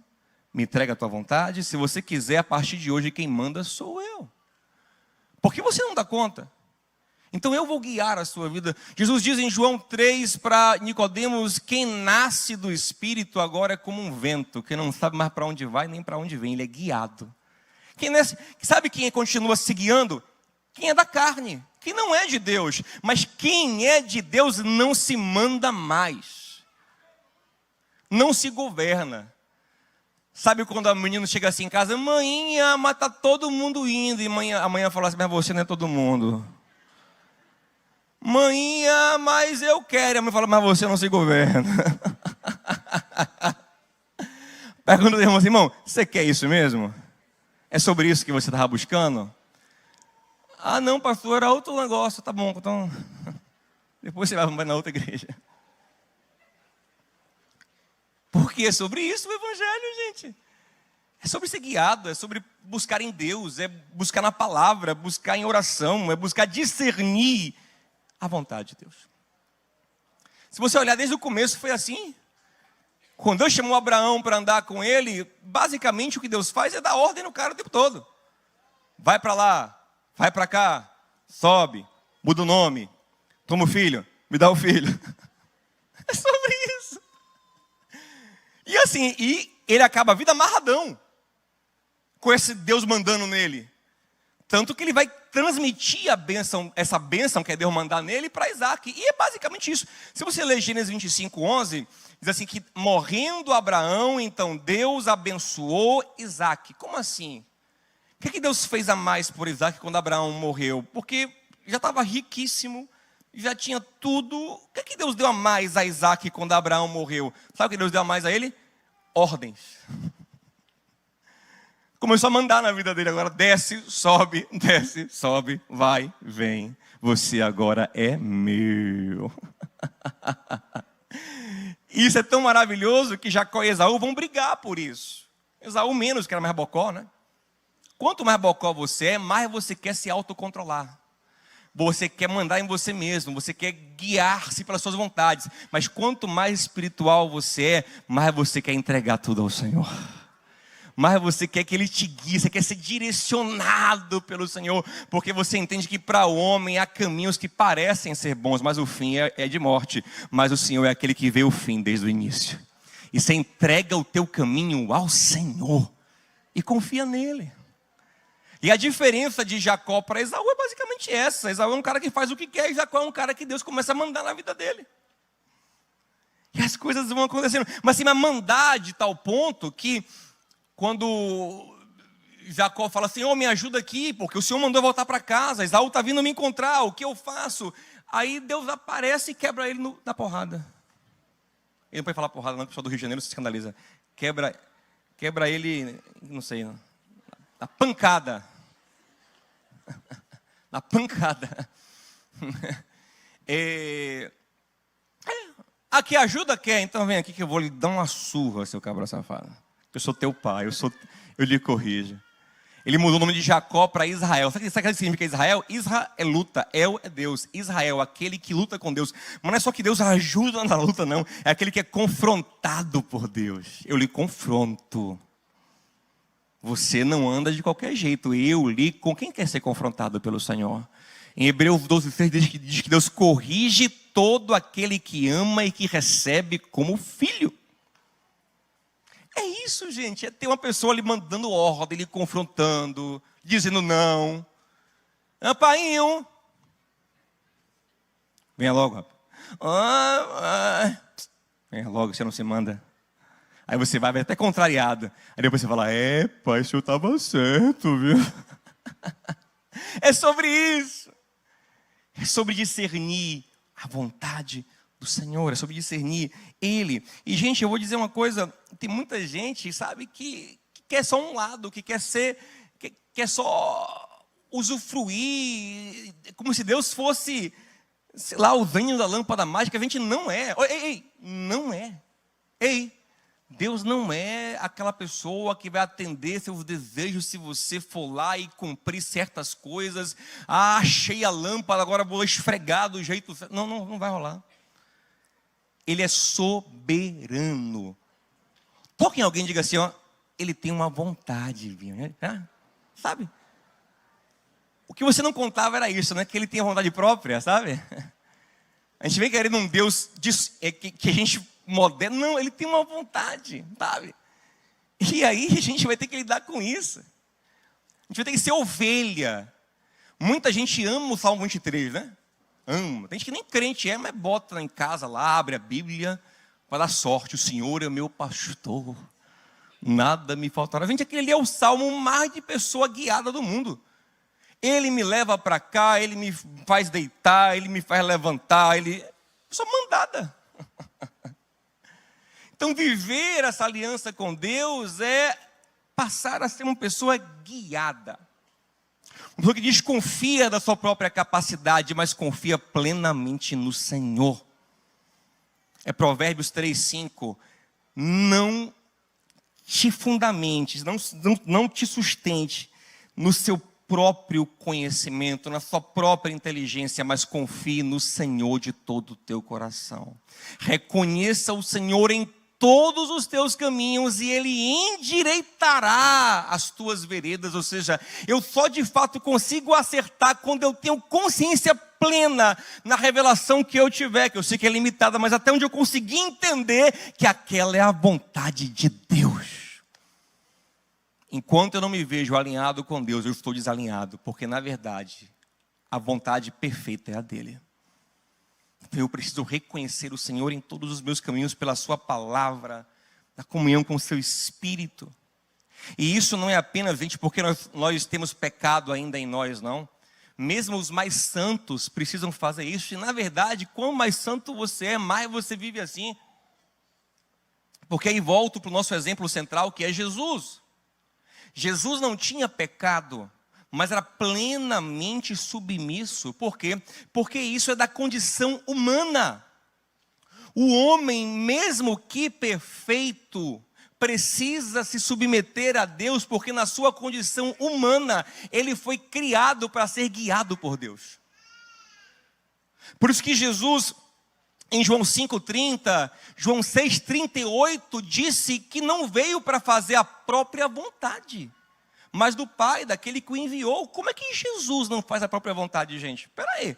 me entrega a tua vontade. Se você quiser, a partir de hoje, quem manda sou eu. Porque você não dá conta. Então eu vou guiar a sua vida. Jesus diz em João 3 para Nicodemos: quem nasce do Espírito agora é como um vento, que não sabe mais para onde vai nem para onde vem, ele é guiado. Sabe quem continua se guiando? Quem é da carne, quem não é de Deus. Mas quem é de Deus não se manda mais. Não se governa. Sabe quando a menina chega assim em casa: manhinha, mas tá todo mundo indo. E a mãe fala assim: mas você não é todo mundo. Manhinha, mas eu quero. E a mãe fala: mas você não se governa. Pergunta ao irmão assim: irmão, você quer isso mesmo? É sobre isso que você estava buscando? Ah não, pastor, era outro negócio. Tá bom, então depois você vai na outra igreja. Porque é sobre isso o Evangelho, gente. É sobre ser guiado, é sobre buscar em Deus, é buscar na palavra, buscar em oração, é buscar discernir a vontade de Deus. Se você olhar desde o começo, foi assim. Quando Deus chamou Abraão para andar com ele, basicamente o que Deus faz é dar ordem no cara o tempo todo. Vai para lá, vai para cá, sobe, muda o nome, toma o filho, me dá o filho. É sobre isso. E assim, ele acaba a vida amarradão com esse Deus mandando nele. Tanto que ele vai transmitir a bênção, essa bênção que é Deus mandar nele, para Isaac. E é basicamente isso. Se você ler Gênesis 25:11, diz assim que morrendo Abraão, então Deus abençoou Isaac. Como assim? O que Deus fez a mais por Isaac quando Abraão morreu? Porque já estava riquíssimo, já tinha tudo. O que Deus deu a mais a Isaac quando Abraão morreu? Sabe o que Deus deu a mais a ele? Ordens. Começou a mandar na vida dele agora: desce, sobe, vai, vem. Você agora é meu. Isso é tão maravilhoso que Jacó e Esaú vão brigar por isso. Esaú menos, que era mais bocó, né? Quanto mais bocó você é, mais você quer se autocontrolar. Você quer mandar em você mesmo, você quer guiar-se pelas suas vontades. Mas quanto mais espiritual você é, mais você quer entregar tudo ao Senhor. Mais você quer que Ele te guie, você quer ser direcionado pelo Senhor. Porque você entende que para o homem há caminhos que parecem ser bons, mas o fim é de morte. Mas o Senhor é aquele que vê o fim desde o início. E você entrega o teu caminho ao Senhor e confia nele. E a diferença de Jacó para Esaú é basicamente essa. Esaú é um cara que faz o que quer, e Jacó é um cara que Deus começa a mandar na vida dele. E as coisas vão acontecendo. Mas assim, mandar de tal ponto que quando Jacó fala assim: me ajuda aqui, porque o Senhor mandou eu voltar para casa, Esaú está vindo me encontrar, o que eu faço? Aí Deus aparece e quebra ele na porrada. Ele não pode falar porrada, não, o pessoal do Rio de Janeiro se escandaliza. Quebra ele, não sei, na pancada. Na pancada. Aqui ajuda quer? Então vem aqui que eu vou lhe dar uma surra, seu cabra safado. Eu sou teu pai, eu lhe corrijo. Ele mudou o nome de Jacó para Israel. Sabe o que significa Israel? Isra é luta, El é Deus. Israel, aquele que luta com Deus. Mas não é só que Deus ajuda na luta, não. É aquele que é confrontado por Deus. Eu lhe confronto. Você não anda de qualquer jeito. Com quem quer ser confrontado pelo Senhor? Em Hebreus 12:6 diz que Deus corrige todo aquele que ama e que recebe como filho. É isso, gente. É ter uma pessoa ali mandando ordem, lhe confrontando, dizendo não. Painho. Venha logo, rapaz. Venha logo, você não se manda. Aí você vai até contrariado. Aí depois você fala, pai, o senhor estava certo, viu? É sobre isso. É sobre discernir a vontade do Senhor. É sobre discernir Ele. E, gente, eu vou dizer uma coisa. Tem muita gente, sabe, que quer só um lado. Que quer só usufruir. Como se Deus fosse, sei lá, o gênio da lâmpada mágica. A gente não é. Não é. Deus não é aquela pessoa que vai atender seus desejos se você for lá e cumprir certas coisas. Achei a lâmpada, agora vou esfregar do jeito certo. Não vai rolar. Ele é soberano. Toque em alguém e diga assim, ele tem uma vontade, sabe? O que você não contava era isso, né? Que ele tem vontade própria, sabe? A gente vem querendo um Deus que a gente moderno. Não, ele tem uma vontade, sabe? E aí a gente vai ter que lidar com isso. A gente vai ter que ser ovelha. Muita gente ama o Salmo 23, né? Ama. Tem gente que nem crente mas bota em casa lá, abre a Bíblia, para dar sorte. O Senhor é meu pastor, nada me faltará. Gente, aquele ali é o salmo mais de pessoa guiada do mundo. Ele me leva para cá, ele me faz deitar, ele me faz levantar, sou mandada. Então, viver essa aliança com Deus é passar a ser uma pessoa guiada. Uma pessoa que desconfia da sua própria capacidade, mas confia plenamente no Senhor. É Provérbios 3:5. Não te fundamentes, não te sustente no seu próprio conhecimento, na sua própria inteligência, mas confie no Senhor de todo o teu coração. Reconheça o Senhor em todos os teus caminhos e Ele endireitará as tuas veredas. Ou seja, eu só de fato consigo acertar quando eu tenho consciência plena na revelação que eu tiver, que eu sei que é limitada, mas até onde eu conseguir entender que aquela é a vontade de Deus. Enquanto eu não me vejo alinhado com Deus, eu estou desalinhado, porque na verdade a vontade perfeita é a dele. Eu preciso reconhecer o Senhor em todos os meus caminhos pela sua palavra, na comunhão com o seu Espírito. E isso não é apenas, gente, porque nós temos pecado ainda em nós, não. Mesmo os mais santos precisam fazer isso. E na verdade, quanto mais santo você é, mais você vive assim. Porque aí volto para o nosso exemplo central, que é Jesus. Jesus não tinha pecado, mas era plenamente submisso. Por quê? Porque isso é da condição humana. O homem, mesmo que perfeito, precisa se submeter a Deus, porque na sua condição humana, ele foi criado para ser guiado por Deus. Por isso que Jesus, em João 5,30, João 6,38, disse que não veio para fazer a própria vontade, mas do Pai, daquele que o enviou. Como é que Jesus não faz a própria vontade, gente? Espera aí.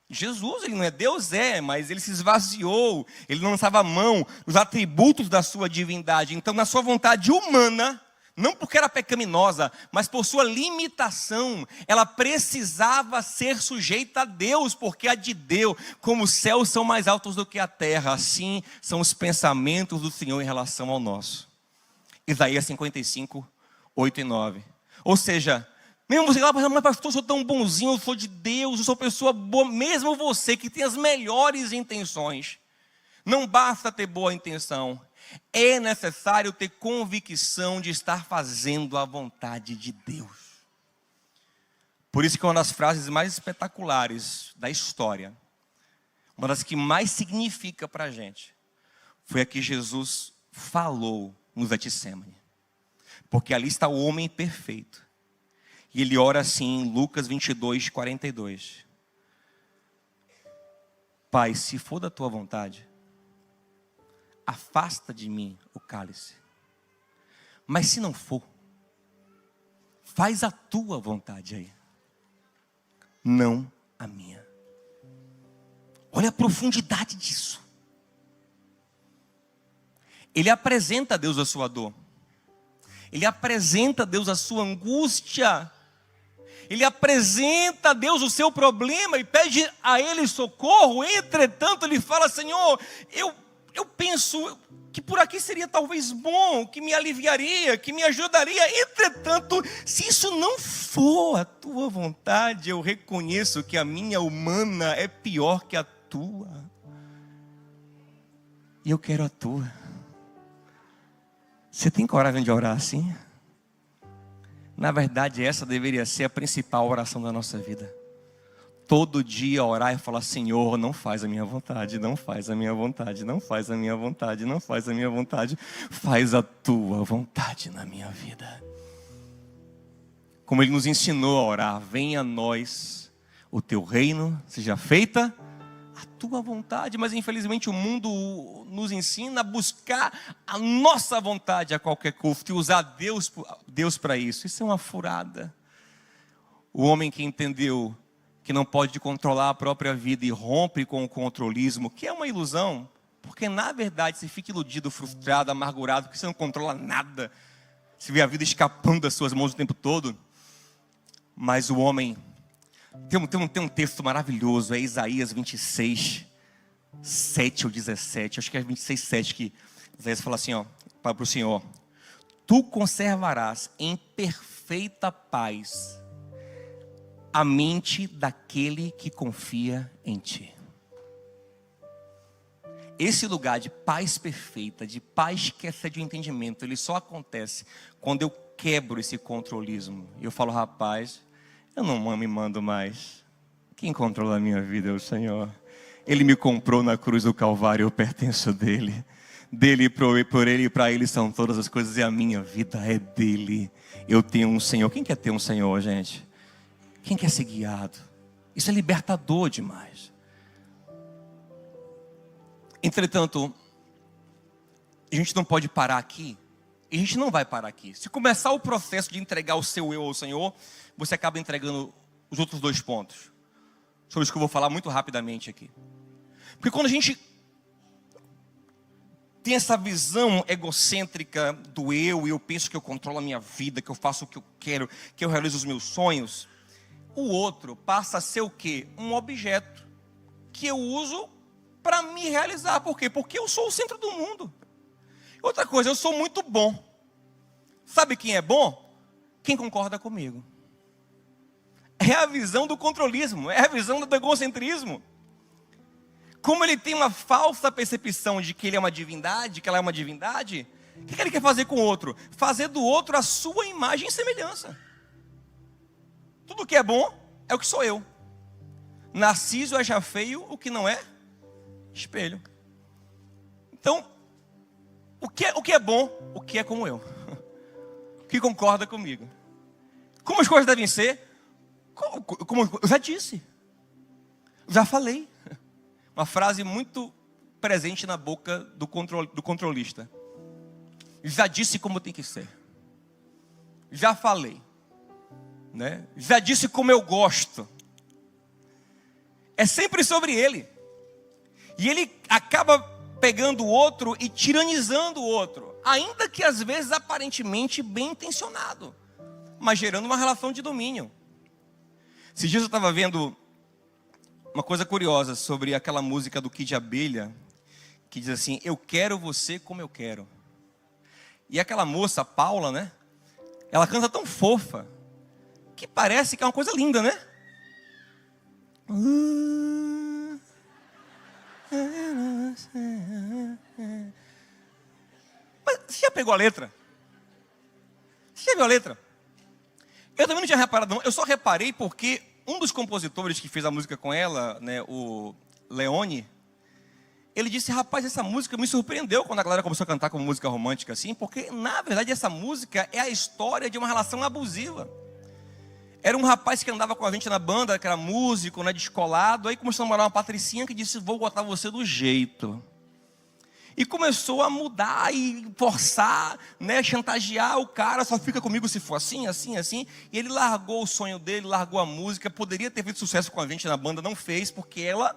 Jesus, ele não é Deus, mas ele se esvaziou, ele não lançava a mão nos atributos da sua divindade. Então, na sua vontade humana, não porque era pecaminosa, mas por sua limitação, ela precisava ser sujeita a Deus, porque a de Deus, como os céus são mais altos do que a terra, assim são os pensamentos do Senhor em relação ao nosso. Isaías 55, 8 e 9. Ou seja, mesmo você lá, mas pastor, eu sou tão bonzinho, eu sou de Deus, eu sou pessoa boa, mesmo você que tem as melhores intenções, não basta ter boa intenção, é necessário ter convicção de estar fazendo a vontade de Deus. Por isso que uma das frases mais espetaculares da história, uma das que mais significa para a gente, foi a que Jesus falou no Getsemane. Porque ali está o homem perfeito. E ele ora assim em Lucas 22, 42. Pai, se for da tua vontade, afasta de mim o cálice. Mas se não for, faz a tua vontade aí, não a minha. Olha a profundidade disso. Ele apresenta a Deus a sua dor. Ele apresenta a Deus a sua angústia. Ele apresenta a Deus o seu problema e pede a Ele socorro. Entretanto, ele fala: Senhor, eu penso que por aqui seria talvez bom, que me aliviaria, que me ajudaria. Entretanto, se isso não for a tua vontade, eu reconheço que a minha humana é pior que a tua. E eu quero a tua. Você tem coragem de orar assim? Na verdade, essa deveria ser a principal oração da nossa vida. Todo dia orar e falar: Senhor, não faz a minha vontade, não faz a minha vontade, não faz a minha vontade, não faz a minha vontade, faz a tua vontade na minha vida. Como Ele nos ensinou a orar: venha a nós o teu reino, seja feita a tua vontade. Mas infelizmente o mundo nos ensina a buscar a nossa vontade a qualquer custo e usar Deus para isso. Isso é uma furada. O homem que entendeu que não pode controlar a própria vida e rompe com o controlismo, que é uma ilusão, porque na verdade você fica iludido, frustrado, amargurado, porque você não controla nada, você vê a vida escapando das suas mãos o tempo todo. Mas o homem, tem um texto maravilhoso, é Isaías 26, 7 ou 17, acho que é 26, 7, que Isaías fala assim, para o Senhor: tu conservarás em perfeita paz a mente daquele que confia em ti. Esse lugar de paz perfeita, de paz que excede o entendimento, ele só acontece quando eu quebro esse controlismo. E eu falo: rapaz, eu não me mando mais. Quem controla a minha vida é o Senhor. Ele me comprou na cruz do Calvário, eu pertenço dele. Dele, por ele e para ele são todas as coisas, e a minha vida é dele. Eu tenho um Senhor. Quem quer ter um Senhor, gente? Quem quer ser guiado? Isso é libertador demais. Entretanto, a gente não pode parar aqui. E a gente não vai parar aqui. Se começar o processo de entregar o seu eu ao Senhor, você acaba entregando os outros 2 pontos. Sobre isso que eu vou falar muito rapidamente aqui. Porque quando a gente tem essa visão egocêntrica do eu, e eu penso que eu controlo a minha vida, que eu faço o que eu quero, que eu realizo os meus sonhos, o outro passa a ser o quê? Um objeto que eu uso para me realizar. Por quê? Porque eu sou o centro do mundo. Outra coisa, eu sou muito bom. Sabe quem é bom? Quem concorda comigo. É a visão do controlismo, é a visão do egocentrismo. Como ele tem uma falsa percepção de que ele é uma divindade, que ela é uma divindade, o que ele quer fazer com o outro? Fazer do outro a sua imagem e semelhança. Tudo que é bom é o que sou eu. Narciso acha feio o que não é espelho. Então, o que é bom, o que é como eu. O que concorda comigo. Como as coisas devem ser, como eu já disse. Já falei. Uma frase muito presente na boca do controlista. Já disse como tem que ser. Já falei. Né? Já disse como eu gosto. É sempre sobre ele. E ele acaba pegando o outro e tiranizando o outro. Ainda que às vezes aparentemente bem intencionado. Mas gerando uma relação de domínio. Esses dias eu estava vendo uma coisa curiosa sobre aquela música do Kid Abelha, que diz assim: eu quero você como eu quero. E aquela moça, Paula, né? Ela canta tão fofa, que parece que é uma coisa linda, né? Mas você já pegou a letra? Você já viu a letra? Eu também não tinha reparado, não. Eu só reparei porque um dos compositores que fez a música com ela, né, o Leone, ele disse, rapaz, essa música me surpreendeu quando a galera começou a cantar como música romântica assim, porque, na verdade, essa música é a história de uma relação abusiva. Era um rapaz que andava com a gente na banda, que era músico, né, descolado, aí começou a namorar uma patricinha que disse, vou botar você do jeito. E começou a mudar e forçar, né, chantagear o cara, só fica comigo se for assim, assim, assim. E ele largou o sonho dele, largou a música, poderia ter feito sucesso com a gente na banda, não fez, porque ela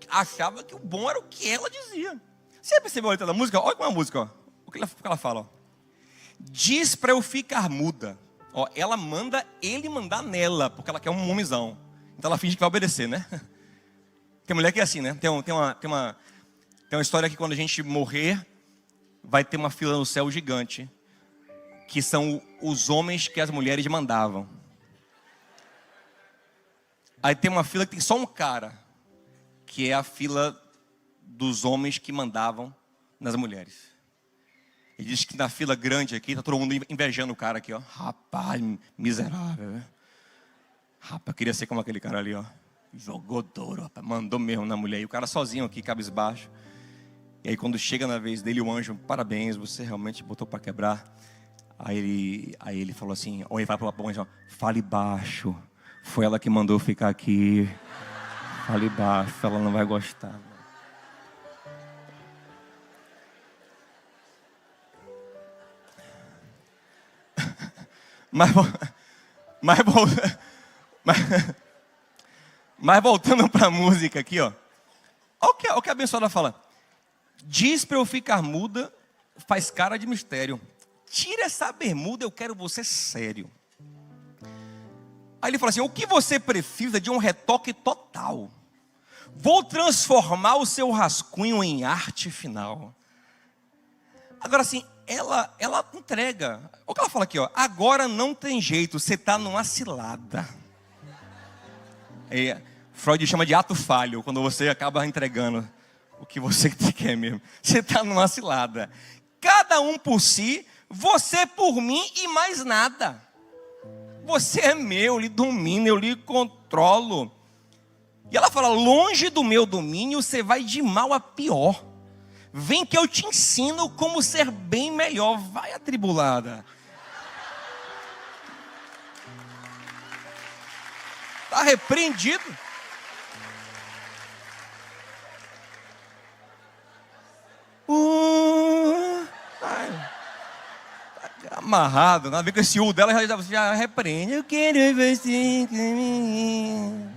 achava que o bom era o que ela dizia. Você percebeu a letra da música? Olha como é a música, ó. O que ela fala, ó. Diz pra eu ficar muda. Ó, ela manda ele mandar nela, porque ela quer um homenzão. Então ela finge que vai obedecer, né? Tem mulher que é assim, né? Tem uma história que quando a gente morrer, vai ter uma fila no céu gigante, que são os homens que as mulheres mandavam. Aí tem uma fila que tem só um cara, que é a fila dos homens que mandavam nas mulheres. Ele diz que na fila grande aqui, tá todo mundo invejando o cara aqui, ó. Rapaz, miserável, né? Rapaz, eu queria ser como aquele cara ali, ó. Jogou duro, rapaz, mandou mesmo na mulher. E o cara sozinho aqui, cabisbaixo. E aí quando chega na vez dele, o anjo, parabéns, você realmente botou para quebrar. Aí ele falou assim, ou ele vai para o anjo, fale baixo. Foi ela que mandou ficar aqui. Fale baixo, ela não vai gostar. Mas voltando para a música aqui, ó. Olha o que a abençoada fala. Diz para eu ficar muda, faz cara de mistério. Tira essa bermuda, eu quero você sério. Aí ele fala assim, o que você precisa de um retoque total. Vou transformar o seu rascunho em arte final. Agora assim, ela entrega. O que ela fala aqui, ó. Agora não tem jeito, você está numa cilada. Freud chama de ato falho, quando você acaba entregando o que você quer mesmo. Você está numa cilada. Cada um por si, você por mim e mais nada. Você é meu, eu lhe domino, eu lhe controlo. E ela fala, longe do meu domínio, você vai de mal a pior. Vem que eu te ensino como ser bem melhor. Vai, atribulada. Está repreendido. Tá amarrado, nada a ver com esse U dela, já repreende. Eu quero você comigo.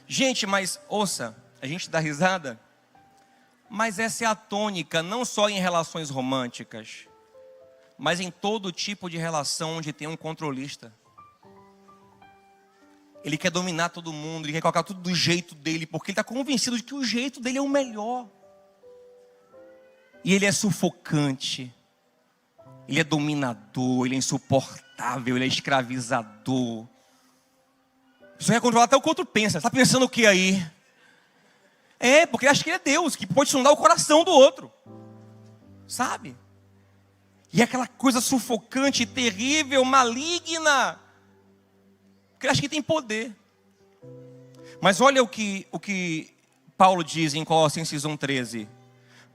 Gente, mas ouça, a gente dá risada, mas essa é a tônica, não só em relações românticas, mas em todo tipo de relação onde tem um controlista. Ele quer dominar todo mundo, ele quer colocar tudo do jeito dele, porque ele está convencido de que o jeito dele é o melhor. E ele é sufocante, ele é dominador, ele é insuportável, ele é escravizador. Você quer controlar até o que o outro pensa. Está pensando o que aí? Porque acha que ele é Deus, que pode sondar o coração do outro. Sabe? E é aquela coisa sufocante, terrível, maligna. Porque ele acha que tem poder. Mas olha o que Paulo diz em Colossenses 1,13.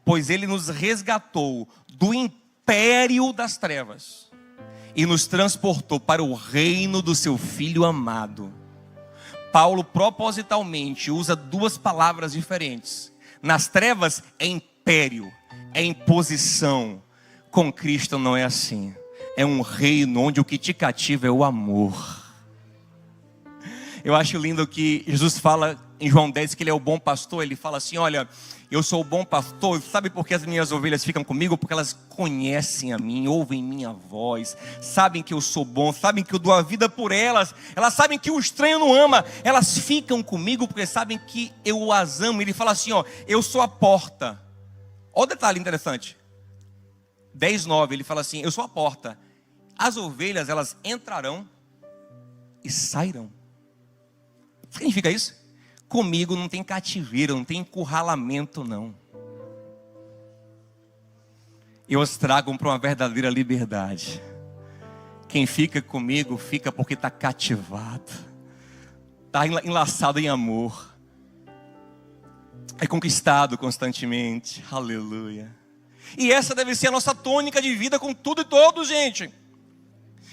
Pois ele nos resgatou do império das trevas e nos transportou para o reino do seu Filho amado. Paulo propositalmente usa duas palavras diferentes. Nas trevas é império, é imposição. Com Cristo não é assim. É um reino onde o que te cativa é o amor. Eu acho lindo que Jesus fala em João 10 que ele é o bom pastor. Ele fala assim, olha, eu sou o bom pastor. Sabe por que as minhas ovelhas ficam comigo? Porque elas conhecem a mim, ouvem minha voz, sabem que eu sou bom, sabem que eu dou a vida por elas. Elas sabem que o estranho não ama. Elas ficam comigo porque sabem que eu as amo. Ele fala assim, ó, eu sou a porta. Olha o detalhe interessante. 10:9, ele fala assim, eu sou a porta. As ovelhas, elas entrarão e sairão. O que significa isso? Comigo não tem cativeiro, não tem encurralamento não. e os tragam para uma verdadeira liberdade. Quem fica comigo, fica porque está cativado, está enlaçado em amor, é conquistado constantemente. Aleluia. E essa deve ser a nossa tônica de vida com tudo e todos, gente.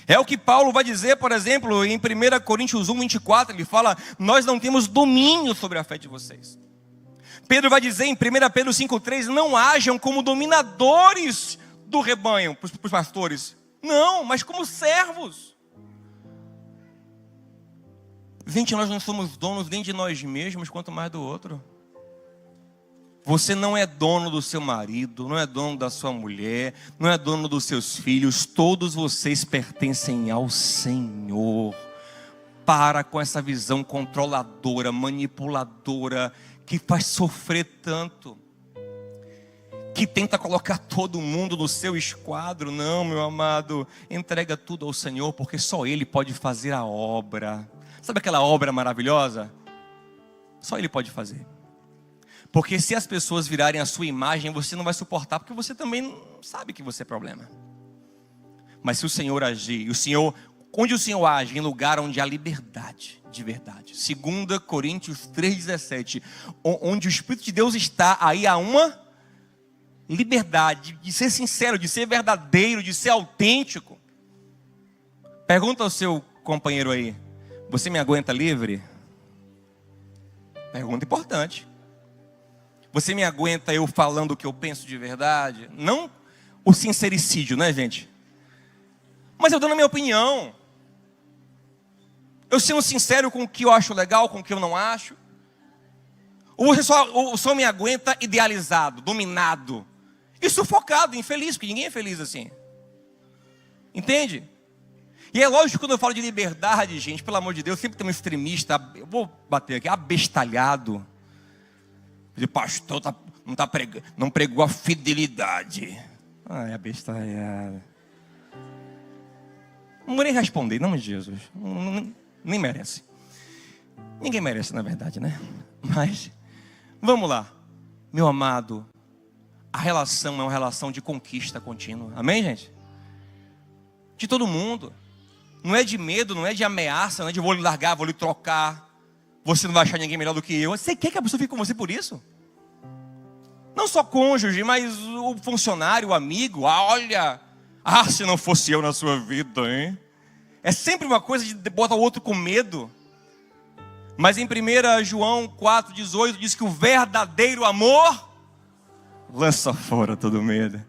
É o que Paulo vai dizer, por exemplo, em 1 Coríntios 1, 24, ele fala: nós não temos domínio sobre a fé de vocês. Pedro vai dizer em 1 Pedro 5,3, não hajam como dominadores do rebanho, para os pastores. Não, mas como servos. Gente, nós não somos donos nem de nós mesmos, quanto mais do outro. Você não é dono do seu marido, não é dono da sua mulher, não é dono dos seus filhos. Todos vocês pertencem ao Senhor. Para com essa visão controladora, manipuladora, que faz sofrer tanto, que tenta colocar todo mundo no seu esquadro. Não, meu amado, entrega tudo ao Senhor, porque só Ele pode fazer a obra. Sabe aquela obra maravilhosa? Só Ele pode fazer. Porque se as pessoas virarem a sua imagem, você não vai suportar, porque você também sabe que você é problema. Mas se o Senhor agir, onde o Senhor age? Em lugar onde há liberdade de verdade. 2 Coríntios 3,17. Onde o Espírito de Deus está, aí há uma liberdade de ser sincero, de ser verdadeiro, de ser autêntico. Pergunta ao seu companheiro aí: você me aguenta livre? Pergunta importante. Você me aguenta eu falando o que eu penso de verdade? Não o sincericídio, né, gente? Mas eu dando a minha opinião. Eu sendo sincero com o que eu acho legal, com o que eu não acho. Ou você só me aguenta idealizado, dominado e sufocado, infeliz, porque ninguém é feliz assim. Entende? E é lógico que quando eu falo de liberdade, gente, pelo amor de Deus, sempre tem um extremista, eu vou bater aqui, abestalhado. O pastor não pregou a fidelidade. É abestalhado. Não vou nem responder, em nome de Jesus. Nem merece. Ninguém merece, na verdade, né? Mas, vamos lá. Meu amado, a relação é uma relação de conquista contínua. Amém, gente? De todo mundo. Não é de medo, não é de ameaça, não é de vou lhe largar, vou lhe trocar. Você não vai achar ninguém melhor do que eu. Você quer que a pessoa fique com você por isso? Não só cônjuge, mas o funcionário, o amigo. Olha, se não fosse eu na sua vida, hein? É sempre uma coisa de botar o outro com medo. Mas em 1 João 4,18 diz que o verdadeiro amor lança fora todo medo.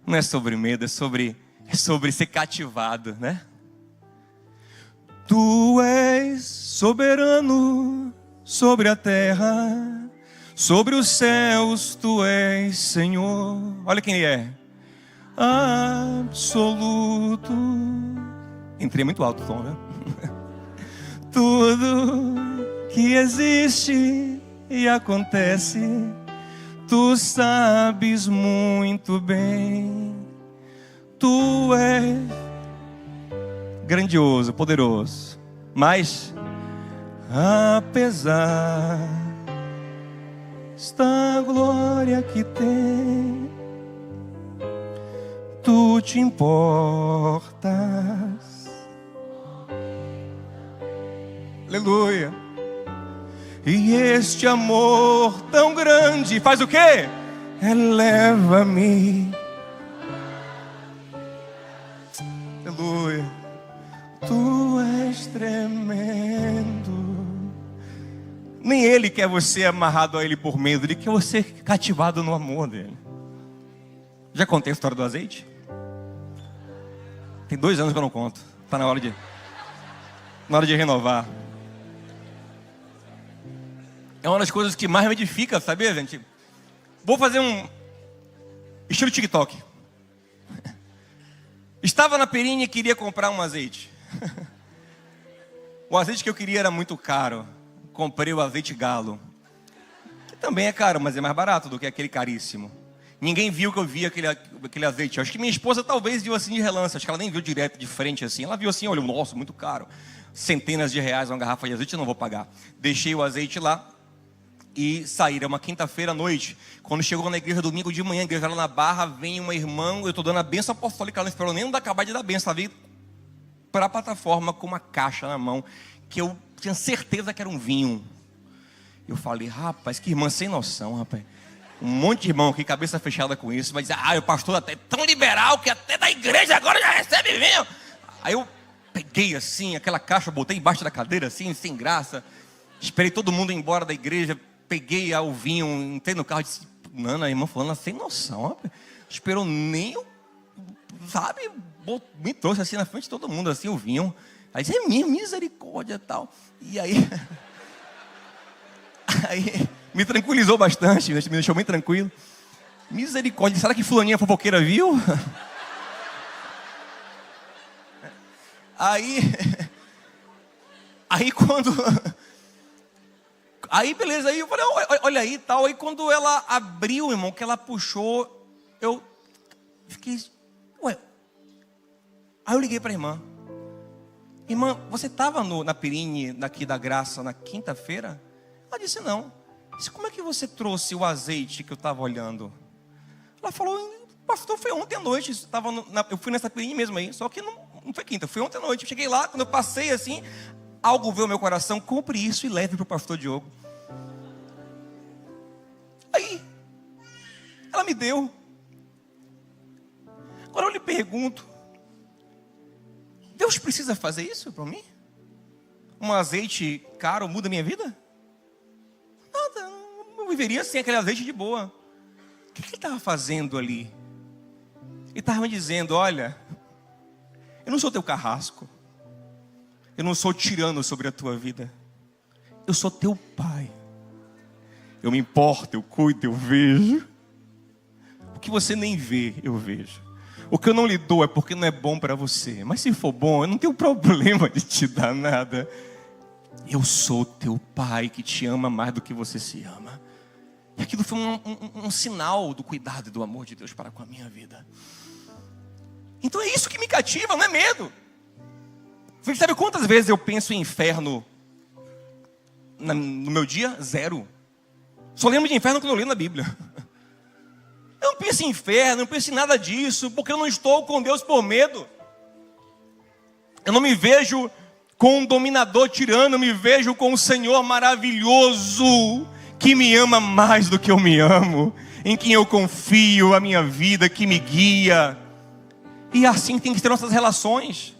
Não é sobre medo, é sobre ser cativado, né? Tu és soberano sobre a terra, sobre os céus tu és Senhor. Olha quem ele é. Absoluto. Entrei muito alto o tom, né? Tudo que existe e acontece, tu sabes muito bem. Tu és grandioso, poderoso, mas apesar da glória que tem, tu te importas. Aleluia. E este amor tão grande faz o quê? Eleva-me. Aleluia. Tu és tremendo. Nem Ele quer você amarrado a Ele por medo, Ele quer você cativado no amor dEle. Já contei a história do azeite? Tem 2 anos que eu não conto. Está na hora de renovar. É uma das coisas que mais me edifica, sabia, gente? Vou fazer um estilo TikTok. Estava na Perini e queria comprar um azeite. O azeite que eu queria era muito caro. Comprei o azeite Galo, que também é caro, mas é mais barato do que aquele caríssimo. Ninguém viu que eu vi aquele azeite. Acho que minha esposa talvez viu assim de relance. Acho que ela nem viu direto, de frente assim. Ela viu assim, olha, nossa, muito caro. Centenas de reais uma garrafa de azeite, eu não vou pagar. Deixei o azeite lá. e sair. É uma quinta-feira à noite. Quando chegou na igreja domingo de manhã, a igreja lá na Barra, vem uma irmã, eu estou dando a bênção apostólica, ela não esperou nem acabar de dar a bênção, ela veio para a plataforma com uma caixa na mão, que eu tinha certeza que era um vinho. Eu falei, rapaz, que irmã sem noção, rapaz. Um monte de irmão aqui, cabeça fechada com isso, vai dizer, o pastor até é tão liberal que até da igreja agora já recebe vinho. Aí eu peguei assim, aquela caixa, botei embaixo da cadeira assim, sem graça. Esperei todo mundo ir embora da igreja, peguei o vinho, entrei no carro e disse, Nana, a irmã falando sem noção, rapaz. Esperou nem, sabe, me trouxe assim na frente de todo mundo, assim, o vinho. Aí disse, é minha misericórdia e tal. E aí... Aí me tranquilizou bastante, me deixou bem tranquilo. Misericórdia, será que fulaninha fofoqueira viu? Aí quando... Aí beleza, aí eu falei, olha aí e tal. Aí quando ela abriu, irmão, que ela puxou, eu fiquei, ué. Aí eu liguei para a irmã. Irmã, você estava na Perine, daqui da Graça, na quinta-feira? Ela disse, não. Eu disse, como é que você trouxe o azeite que eu estava olhando? Ela falou, pastor, foi ontem à noite. Eu fui nessa Perine mesmo aí, só que não foi quinta, foi ontem à noite. Eu cheguei lá, quando eu passei assim, algo veio ao meu coração, compre isso e leve para o pastor Diogo. Aí, ela me deu. Agora eu lhe pergunto, Deus precisa fazer isso para mim? Um azeite caro muda a minha vida? Nada, eu viveria sem aquele azeite de boa. O que ele estava fazendo ali? Ele estava me dizendo, olha, eu não sou teu carrasco. Eu não sou tirano sobre a tua vida. Eu sou teu pai. Eu me importo, eu cuido, eu vejo. O que você nem vê, eu vejo. O que eu não lhe dou é porque não é bom para você. Mas se for bom, eu não tenho problema de te dar nada. Eu sou teu pai que te ama mais do que você se ama. E aquilo foi um sinal do cuidado e do amor de Deus para com a minha vida. Então é isso que me cativa, não é medo. Você sabe quantas vezes eu penso em inferno no meu dia? 0. Só lembro de inferno quando eu leio na Bíblia. Eu não penso em inferno, não penso em nada disso, porque eu não estou com Deus por medo. Eu não me vejo com um dominador tirano, eu me vejo com um Senhor maravilhoso, que me ama mais do que eu me amo, em quem eu confio a minha vida, que me guia. E assim tem que ser nossas relações.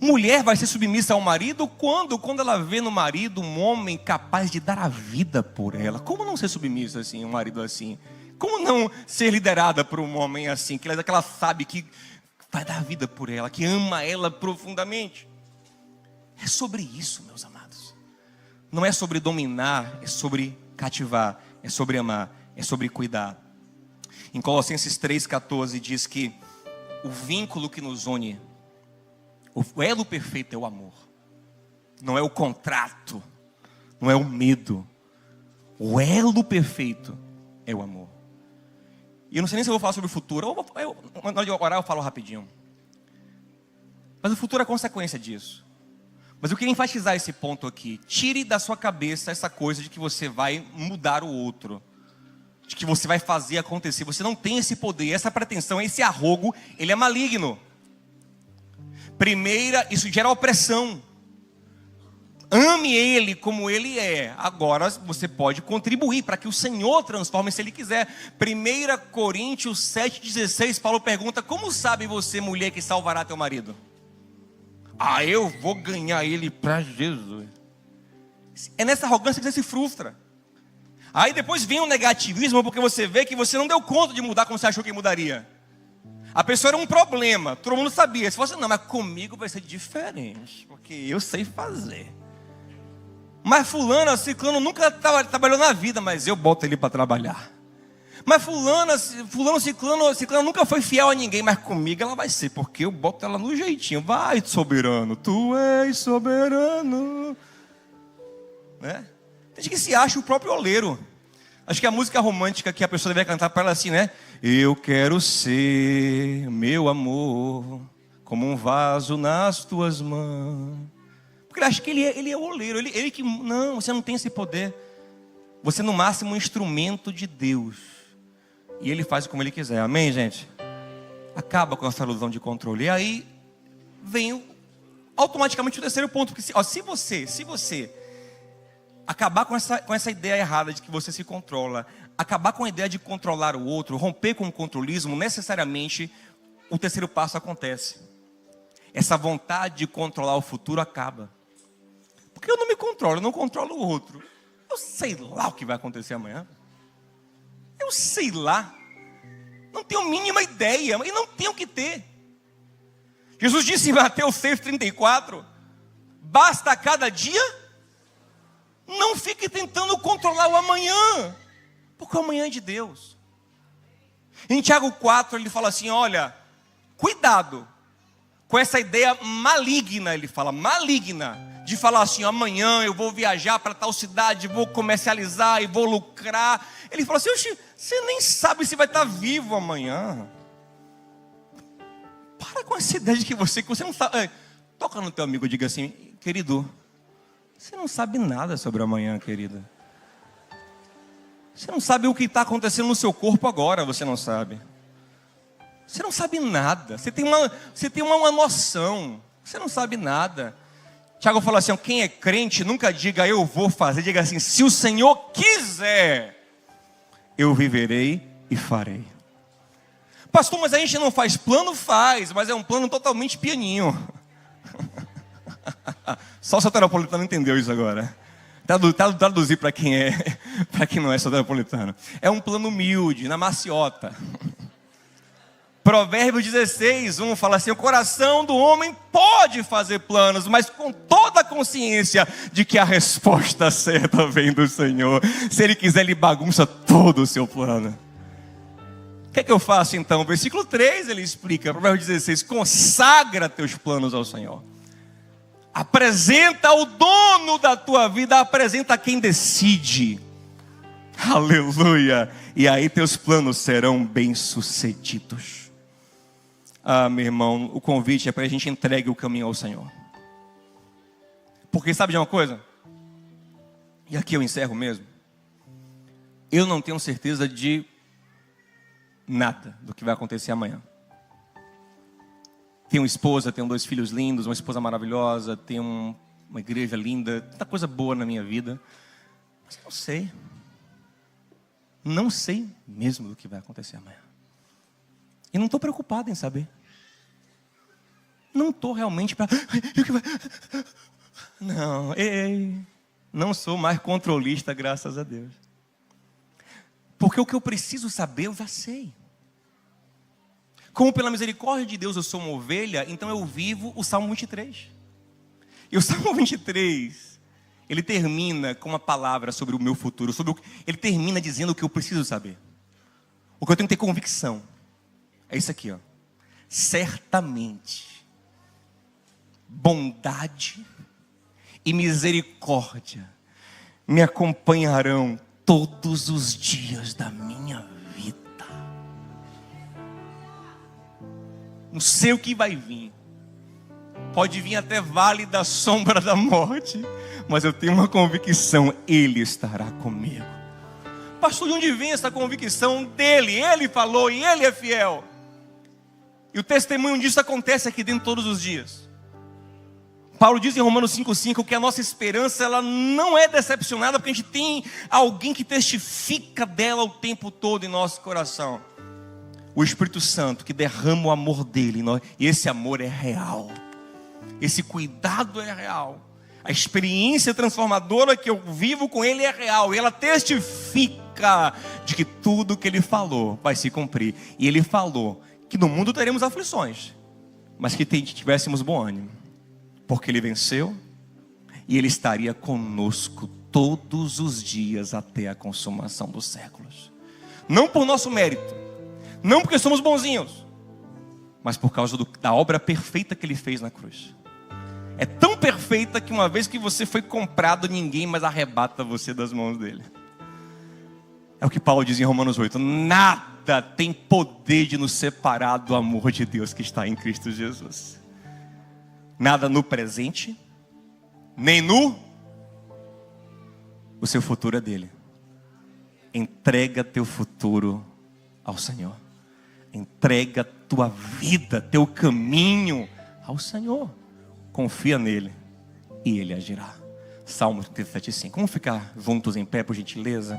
Mulher vai ser submissa ao marido quando ela vê no marido um homem capaz de dar a vida por ela. Como não ser submissa assim, um marido assim? Como não ser liderada por um homem assim, que ela sabe que vai dar a vida por ela, que ama ela profundamente? É sobre isso, meus amados. Não é sobre dominar, é sobre cativar, é sobre amar, é sobre cuidar. Em Colossenses 3,14 diz que o vínculo que nos une, o elo perfeito é o amor. Não é o contrato, não é o medo. O elo perfeito é o amor. E eu não sei nem se eu vou falar sobre o futuro. Na hora de orar eu falo rapidinho. Mas o futuro é consequência disso. Mas eu queria enfatizar esse ponto aqui. Tire da sua cabeça essa coisa de que você vai mudar o outro, de que você vai fazer acontecer. Você não tem esse poder, essa pretensão, esse arrogo, ele é maligno. Primeira, isso gera opressão. Ame ele como ele é. Agora você pode contribuir para que o Senhor transforme se ele quiser. 1 Coríntios 7,16, Paulo pergunta, como sabe você, mulher, que salvará teu marido? Eu vou ganhar ele para Jesus. É nessa arrogância que você se frustra. Aí depois vem o negativismo, porque você vê que você não deu conta de mudar como você achou que mudaria. A pessoa era um problema, todo mundo sabia. Se fosse, não, mas comigo vai ser diferente, porque eu sei fazer. Mas fulano, ciclano nunca trabalhou na vida, mas eu boto ele para trabalhar. Mas fulano, ciclano nunca foi fiel a ninguém, mas comigo ela vai ser, porque eu boto ela no jeitinho. Vai, soberano, tu és soberano. Né? Tem gente que se acha o próprio oleiro. Acho que a música romântica que a pessoa deve cantar para ela assim, né? Eu quero ser, meu amor, como um vaso nas tuas mãos. Porque ele acha que ele é o oleiro, ele que... Não, você não tem esse poder. Você no máximo um instrumento de Deus. E ele faz como ele quiser, amém, gente? Acaba com essa ilusão de controle. E aí vem automaticamente o terceiro ponto. Porque se você acabar com essa ideia errada de que você se controla, acabar com a ideia de controlar o outro, romper com o controlismo, necessariamente o terceiro passo acontece. Essa vontade de controlar o futuro acaba. Porque eu não me controlo, eu não controlo o outro. Eu sei lá o que vai acontecer amanhã. Eu sei lá. Não tenho a mínima ideia, e não tenho que ter. Jesus disse em Mateus 6,34: basta cada dia. Não fique tentando controlar o amanhã, porque o amanhã é de Deus. Em Tiago 4 ele fala assim: olha, cuidado com essa ideia maligna, ele fala, maligna, de falar assim: amanhã eu vou viajar para tal cidade, vou comercializar e vou lucrar. Ele fala assim: você nem sabe se vai estar vivo amanhã. Para com essa ideia de que você não sabe. Toca no teu amigo e diga assim: querido, você não sabe nada sobre amanhã, querida. Você não sabe o que está acontecendo no seu corpo agora, você não sabe. Você não sabe nada. Você tem uma noção. Você não sabe nada. Tiago fala assim: quem é crente nunca diga eu vou fazer. Diga assim: se o Senhor quiser, eu viverei e farei. Pastor, mas a gente não faz plano? Faz, mas é um plano totalmente pianinho. Só o soteropolitano entendeu isso agora. Traduzir para quem não é soteropolitano. É um plano humilde, na maciota. Provérbios 16:1 fala assim: o coração do homem pode fazer planos, mas com toda a consciência de que a resposta certa vem do Senhor. Se Ele quiser, Ele bagunça todo o seu plano. O que é que eu faço então? Versículo 3 ele explica, Provérbios 16: consagra teus planos ao Senhor. Apresenta ao dono da tua vida, apresenta a quem decide. Aleluia! E aí teus planos serão bem-sucedidos. Ah, meu irmão, o convite é para a gente entregue o caminho ao Senhor. Porque sabe de uma coisa? E aqui eu encerro mesmo. Eu não tenho certeza de nada do que vai acontecer amanhã. Tenho uma esposa, tenho 2 filhos lindos, uma esposa maravilhosa, tenho uma igreja linda, tanta coisa boa na minha vida. Mas eu não sei. Não sei mesmo do que vai acontecer amanhã. E não estou preocupado em saber. Não estou realmente para... Não, não sou mais controlista, graças a Deus. Porque o que eu preciso saber, eu já sei. Como pela misericórdia de Deus eu sou uma ovelha, então eu vivo o Salmo 23. E o Salmo 23, ele termina com uma palavra sobre o meu futuro. Ele termina dizendo o que eu preciso saber. O que eu tenho que ter convicção. É isso aqui, ó. Certamente, bondade e misericórdia me acompanharão todos os dias da minha vida. Não sei o que vai vir. Pode vir até vale da sombra da morte, mas eu tenho uma convicção: Ele estará comigo. Pastor, de onde vem essa convicção? Dele. Ele falou e Ele é fiel. E o testemunho disso acontece aqui dentro todos os dias. Paulo diz em Romanos 5,5 que a nossa esperança ela não é decepcionada, porque a gente tem alguém que testifica dela o tempo todo em nosso coração. O Espírito Santo que derrama o amor dele. E esse amor é real. Esse cuidado é real. A experiência transformadora que eu vivo com ele é real. E ela testifica de que tudo que ele falou vai se cumprir. E ele falou que no mundo teremos aflições, mas que tivéssemos bom ânimo. Porque ele venceu. E ele estaria conosco todos os dias até a consumação dos séculos. Não por nosso mérito. Não porque somos bonzinhos, mas por causa da obra perfeita que Ele fez na cruz. É tão perfeita que uma vez que você foi comprado, ninguém mais arrebata você das mãos dele. É o que Paulo diz em Romanos 8. Nada tem poder de nos separar do amor de Deus que está em Cristo Jesus. Nada no presente nem nu. O seu futuro é dele. Entrega teu futuro ao Senhor. Entrega tua vida, teu caminho ao Senhor. Confia nele e ele agirá. Salmo 37:5. Vamos ficar juntos em pé, por gentileza?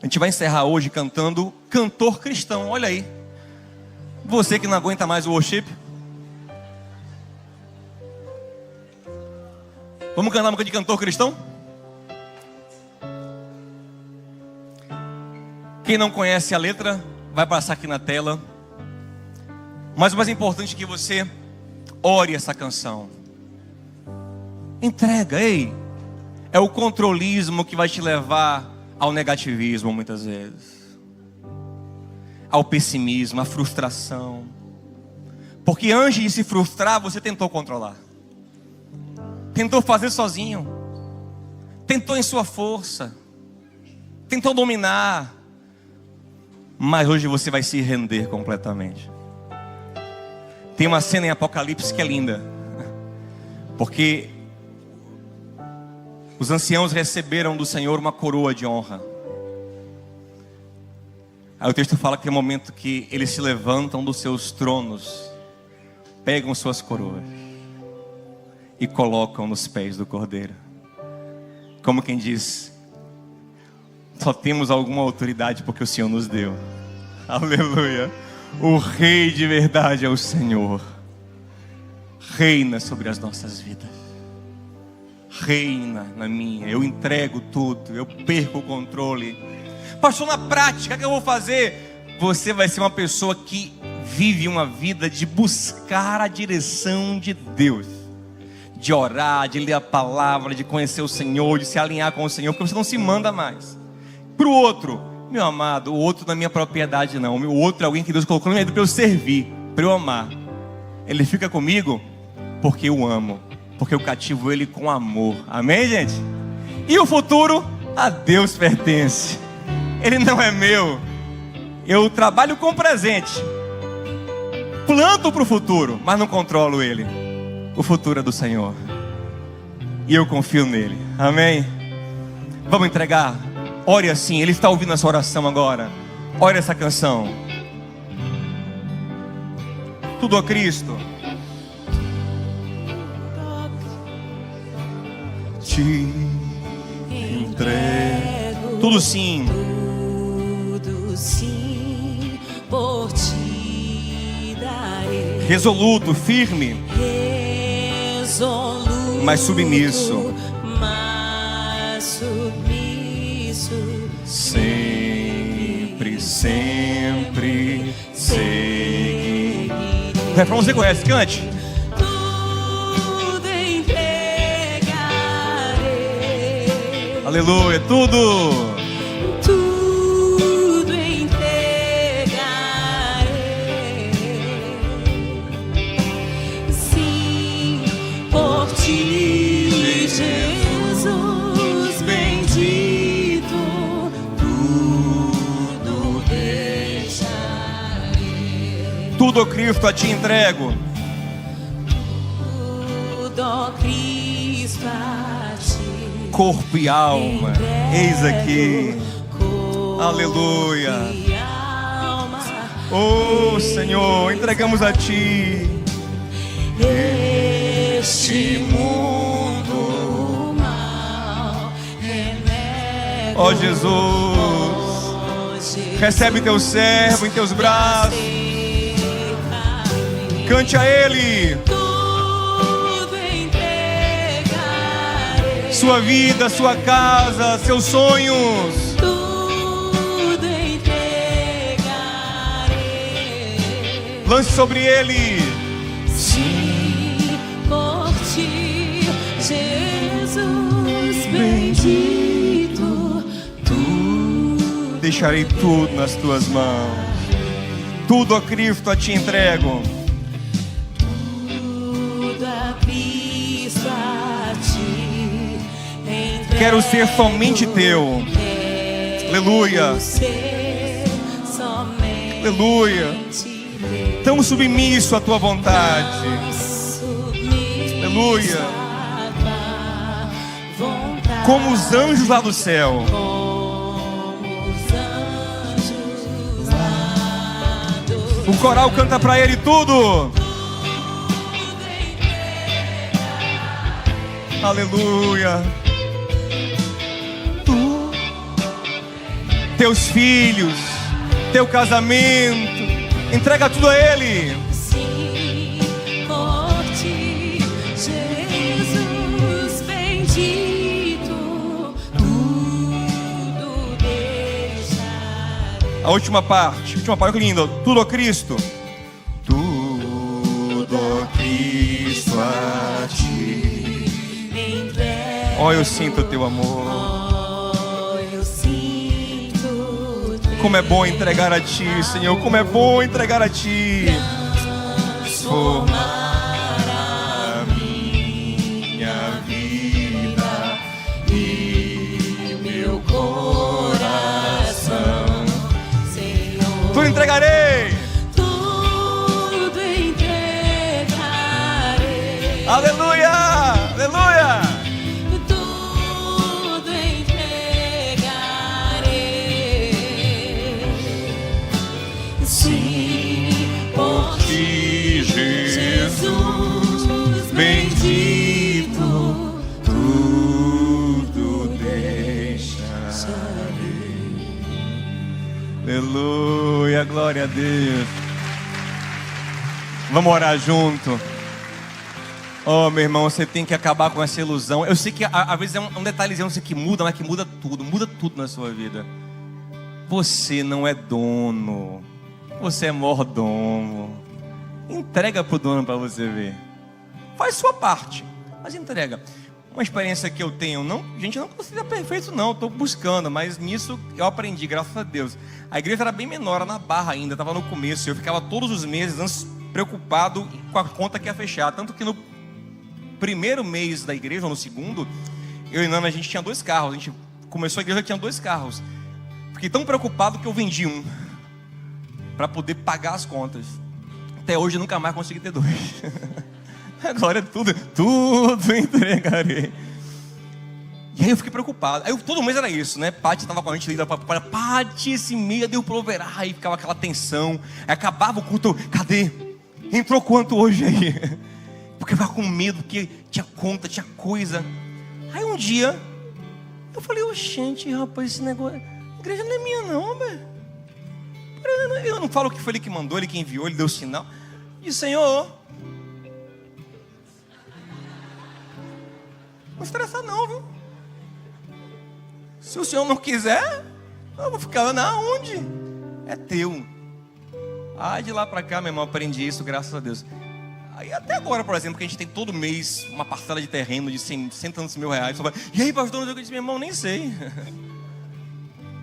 A gente vai encerrar hoje cantando Cantor Cristão. Olha aí. Você que não aguenta mais o worship. Vamos cantar uma música de Cantor Cristão? Quem não conhece a letra, vai passar aqui na tela. Mas o mais importante é que você ore essa canção. Entrega, ei. É o controlismo que vai te levar ao negativismo muitas vezes. Ao pessimismo, à frustração. Porque antes de se frustrar, você tentou controlar. Tentou fazer sozinho. Tentou em sua força. Tentou dominar. Mas hoje você vai se render completamente. Tem uma cena em Apocalipse que é linda. Porque os anciãos receberam do Senhor uma coroa de honra. Aí o texto fala que é o momento que eles se levantam dos seus tronos, pegam suas coroas e colocam nos pés do Cordeiro. Como quem diz: só temos alguma autoridade porque o Senhor nos deu. Aleluia. O Rei de verdade é o Senhor. Reina sobre as nossas vidas. Reina na minha. Eu entrego tudo. Eu perco o controle. Pastor, na prática, o que eu vou fazer? Você vai ser uma pessoa que vive uma vida de buscar a direção de Deus. De orar, de ler a palavra, de conhecer o Senhor, de se alinhar com o Senhor. Porque você não se manda mais para o outro. Meu amado, o outro não é minha propriedade não. O outro é alguém que Deus colocou na minha vida para eu servir, para eu amar. Ele fica comigo porque eu amo, porque eu cativo ele com amor. Amém, gente? E o futuro a Deus pertence. Ele não é meu. Eu trabalho com o presente, planto para o futuro, mas não controlo ele. O futuro é do Senhor e eu confio nele. Amém? Vamos entregar. Ore assim, Ele está ouvindo essa oração agora. Ore essa canção. Tudo a Cristo. Te entrego. Tudo sim. Tudo sim, por ti darei. Resoluto, firme, Resoluto, mas submisso. mas submisso. Sempre, sempre seguirei. O refrão você conhece, cante. Tudo entregarei. Aleluia, tudo. Tudo entregarei. Sim, por ti, Jesus bendito. Tudo deixarei. Tudo, Cristo, a ti entrego. Tudo, ó Cristo, a ti Corpo e alma, eis aqui. corpo Aleluia. e alma. Oh Senhor, entregamos a ti. Este mundo mal renego. Ó Jesus, recebe teu servo em teus braços. Cante a Ele. Tudo entregarei. Sua vida, sua casa, seus sonhos. Tudo entregarei. Lance sobre Ele. Sim, por ti, Jesus bendito. Tudo Deixarei tudo nas tuas mãos. Tudo a Cristo a ti entrego. Tudo a Cristo, a ti entrego. Quero ser somente teu. Aleluia. Quero ser somente Aleluia. teu. Tão submisso à tua vontade. Submisso Aleluia. à tua como os anjos lá do céu. O coral canta pra Ele tudo. Aleluia. Teus filhos, teu casamento, entrega tudo a Ele. Sim, por ti, Jesus bendito, tudo deixarei. A última parte, olha que lindo. Tudo a Cristo. Tudo a Cristo a ti. Oh, eu sinto o teu amor. Como é bom entregar a ti, Senhor. Como é bom entregar a ti. Transformar a minha vida e meu coração. Senhor, tudo entregarei. Tudo entregarei. Aleluia, aleluia. Bendito, tudo deixarei. Aleluia, glória a Deus. Vamos orar junto. Oh, meu irmão, você tem que acabar com essa ilusão. Eu sei que às vezes é um detalhezinho, não sei que muda, mas que muda tudo na sua vida. Você não é dono, você é mordomo. Entrega pro dono para você ver. Faz sua parte, mas entrega. Uma experiência que eu tenho, gente, não consigo ser perfeito não, estou buscando, mas nisso eu aprendi, graças a Deus. A igreja era bem menor, era na Barra ainda, estava no começo. Eu ficava todos os meses antes preocupado com a conta que ia fechar. Tanto que no primeiro mês da igreja, ou no segundo, eu e Nana, a gente tinha 2 carros. A gente começou a igreja, tinha 2 carros. Fiquei tão preocupado que eu vendi um para poder pagar as contas. Até hoje eu nunca mais consegui ter 2. Agora tudo entregarei. E aí eu fiquei preocupado. Aí todo mês era isso, né? Paty estava com a gente, para Paty, esse mês deu proverá. Aí ficava aquela tensão. Aí acabava o culto. Cadê? Entrou quanto hoje aí? Porque eu ficava com medo, porque tinha conta, tinha coisa. Aí um dia eu falei, gente, rapaz, esse negócio, a igreja não é minha não, velho. Eu não falo que foi ele que mandou, ele que enviou, ele deu sinal. E Senhor, não estressa não, viu? Se o Senhor não quiser, eu vou ficar na onde? É teu. De lá pra cá, meu irmão, aprendi isso, graças a Deus. Aí até agora, por exemplo, que a gente tem todo mês uma parcela de terreno de 100 tantos mil reais. E aí, pastor, eu disse, meu irmão, nem sei.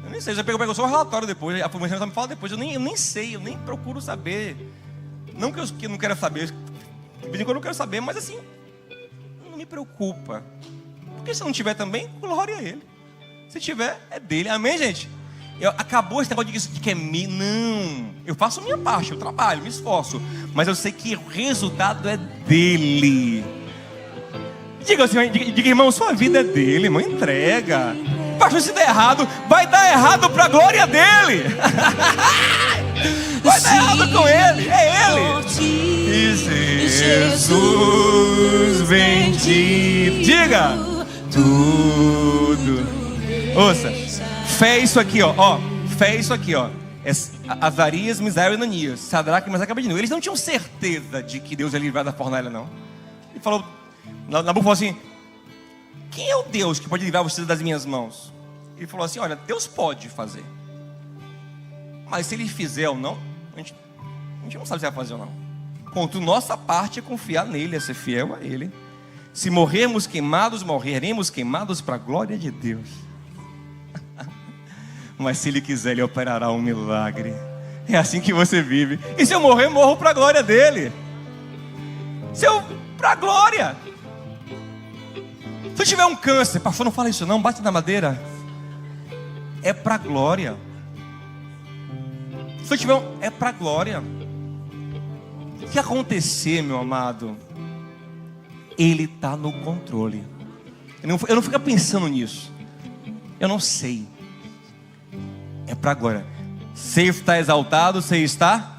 Eu nem sei, já pegou só o relatório depois. A formação me fala depois, eu nem sei, eu nem procuro saber. Não que eu não quero saber, eu não quero saber, mas assim, não me preocupa. Porque se não tiver também, glória a Ele. Se tiver, é dele. Amém, gente? Acabou esse negócio de que é meu. Não. Eu faço a minha parte, eu trabalho, me esforço. Mas eu sei que o resultado é dele. Diga assim, diga, irmão, sua vida é dele, irmão. Entrega. Pastor, se der errado, vai dar errado para a glória dele. Vai dar errado com ele. É ele. E Jesus bendito. Diga. Tudo. Ouça. Fé isso aqui, ó. Fé isso aqui, ó. Azarias, Misael e Ananias, Sadraque, Mesaque e Abednego. Eles não tinham certeza de que Deus ia livrar da fornalha, não. Ele falou, Nabucodonosor falou assim: quem é o Deus que pode livrar vocês das minhas mãos? Ele falou assim: olha, Deus pode fazer, mas se Ele fizer ou não, a gente não sabe se vai fazer ou não. Contudo, nossa parte é confiar nele, é ser fiel a Ele. Se morrermos queimados, morreremos queimados para a glória de Deus. Mas se Ele quiser, Ele operará um milagre. É assim que você vive. E se eu morrer, morro para a glória dEle. Para a glória. Se eu tiver um câncer, pastor, não fala isso não, bate na madeira. É para a glória. Se eu tiver é para a glória. O que acontecer, meu amado, Ele está no controle. Eu não fico pensando nisso. Eu não sei. É para agora. Você está exaltado, você está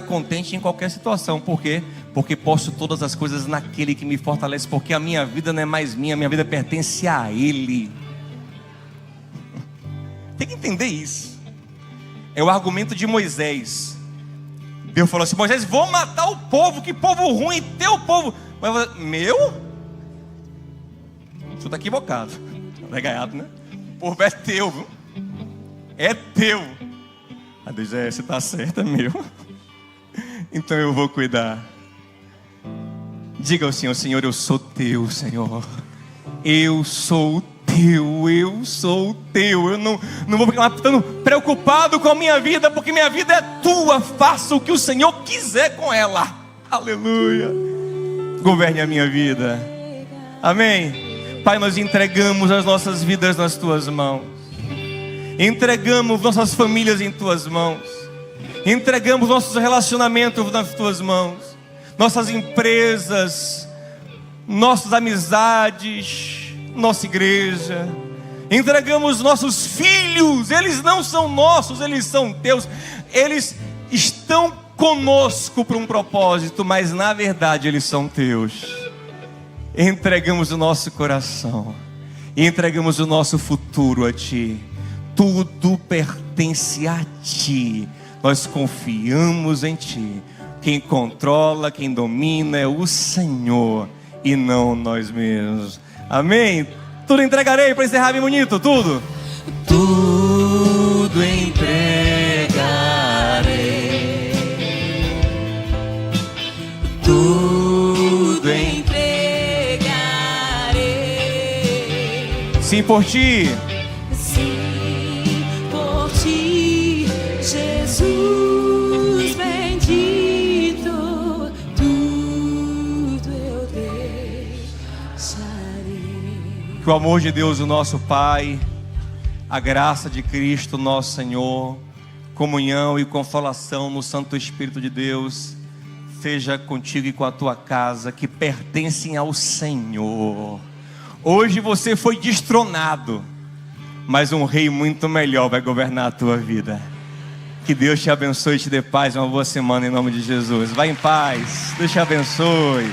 contente em qualquer situação. Por quê? Porque posso todas as coisas naquele que me fortalece. Porque a minha vida não é mais minha, a minha vida pertence a Ele. Tem que entender isso. É o argumento de Moisés. Deus falou assim: Moisés, vou matar o povo, que povo ruim, teu povo. Mas eu falei, meu? Você está equivocado. Não é gaiado, né? O povo é teu, viu? É teu. A Deus, você está certo, é meu. Então eu vou cuidar. Diga ao Senhor: Senhor, eu sou teu, Senhor. Eu sou teu, eu sou teu. Eu não vou ficar tão preocupado com a minha vida, porque minha vida é tua. Faça o que o Senhor quiser com ela. Aleluia. Governe a minha vida. Amém. Pai, nós entregamos as nossas vidas nas tuas mãos. Entregamos nossas famílias em tuas mãos. Entregamos nossos relacionamentos nas tuas mãos. Nossas empresas, nossas amizades, nossa igreja. Entregamos nossos filhos. Eles não são nossos, eles são teus. Eles estão conosco por um propósito, mas na verdade eles são teus. Entregamos o nosso coração. Entregamos o nosso futuro a ti. Tudo pertence a ti. Nós confiamos em ti. Quem controla, quem domina é o Senhor e não nós mesmos. Amém? Tudo entregarei para encerrar bem bonito, tudo. Tudo entregarei. Tudo entregarei. Sim, por ti. Sim, por ti, Jesus bendito, tudo eu deixarei. Que o amor de Deus, o nosso Pai, a graça de Cristo, nosso Senhor, comunhão e consolação no Santo Espírito de Deus, seja contigo e com a tua casa, que pertencem ao Senhor. Hoje você foi destronado, mas um rei muito melhor vai governar a tua vida. Que Deus te abençoe e te dê paz. Uma boa semana em nome de Jesus. Vai em paz. Deus te abençoe.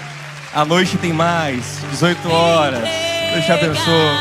À noite tem mais, 18 horas. Deus te abençoe.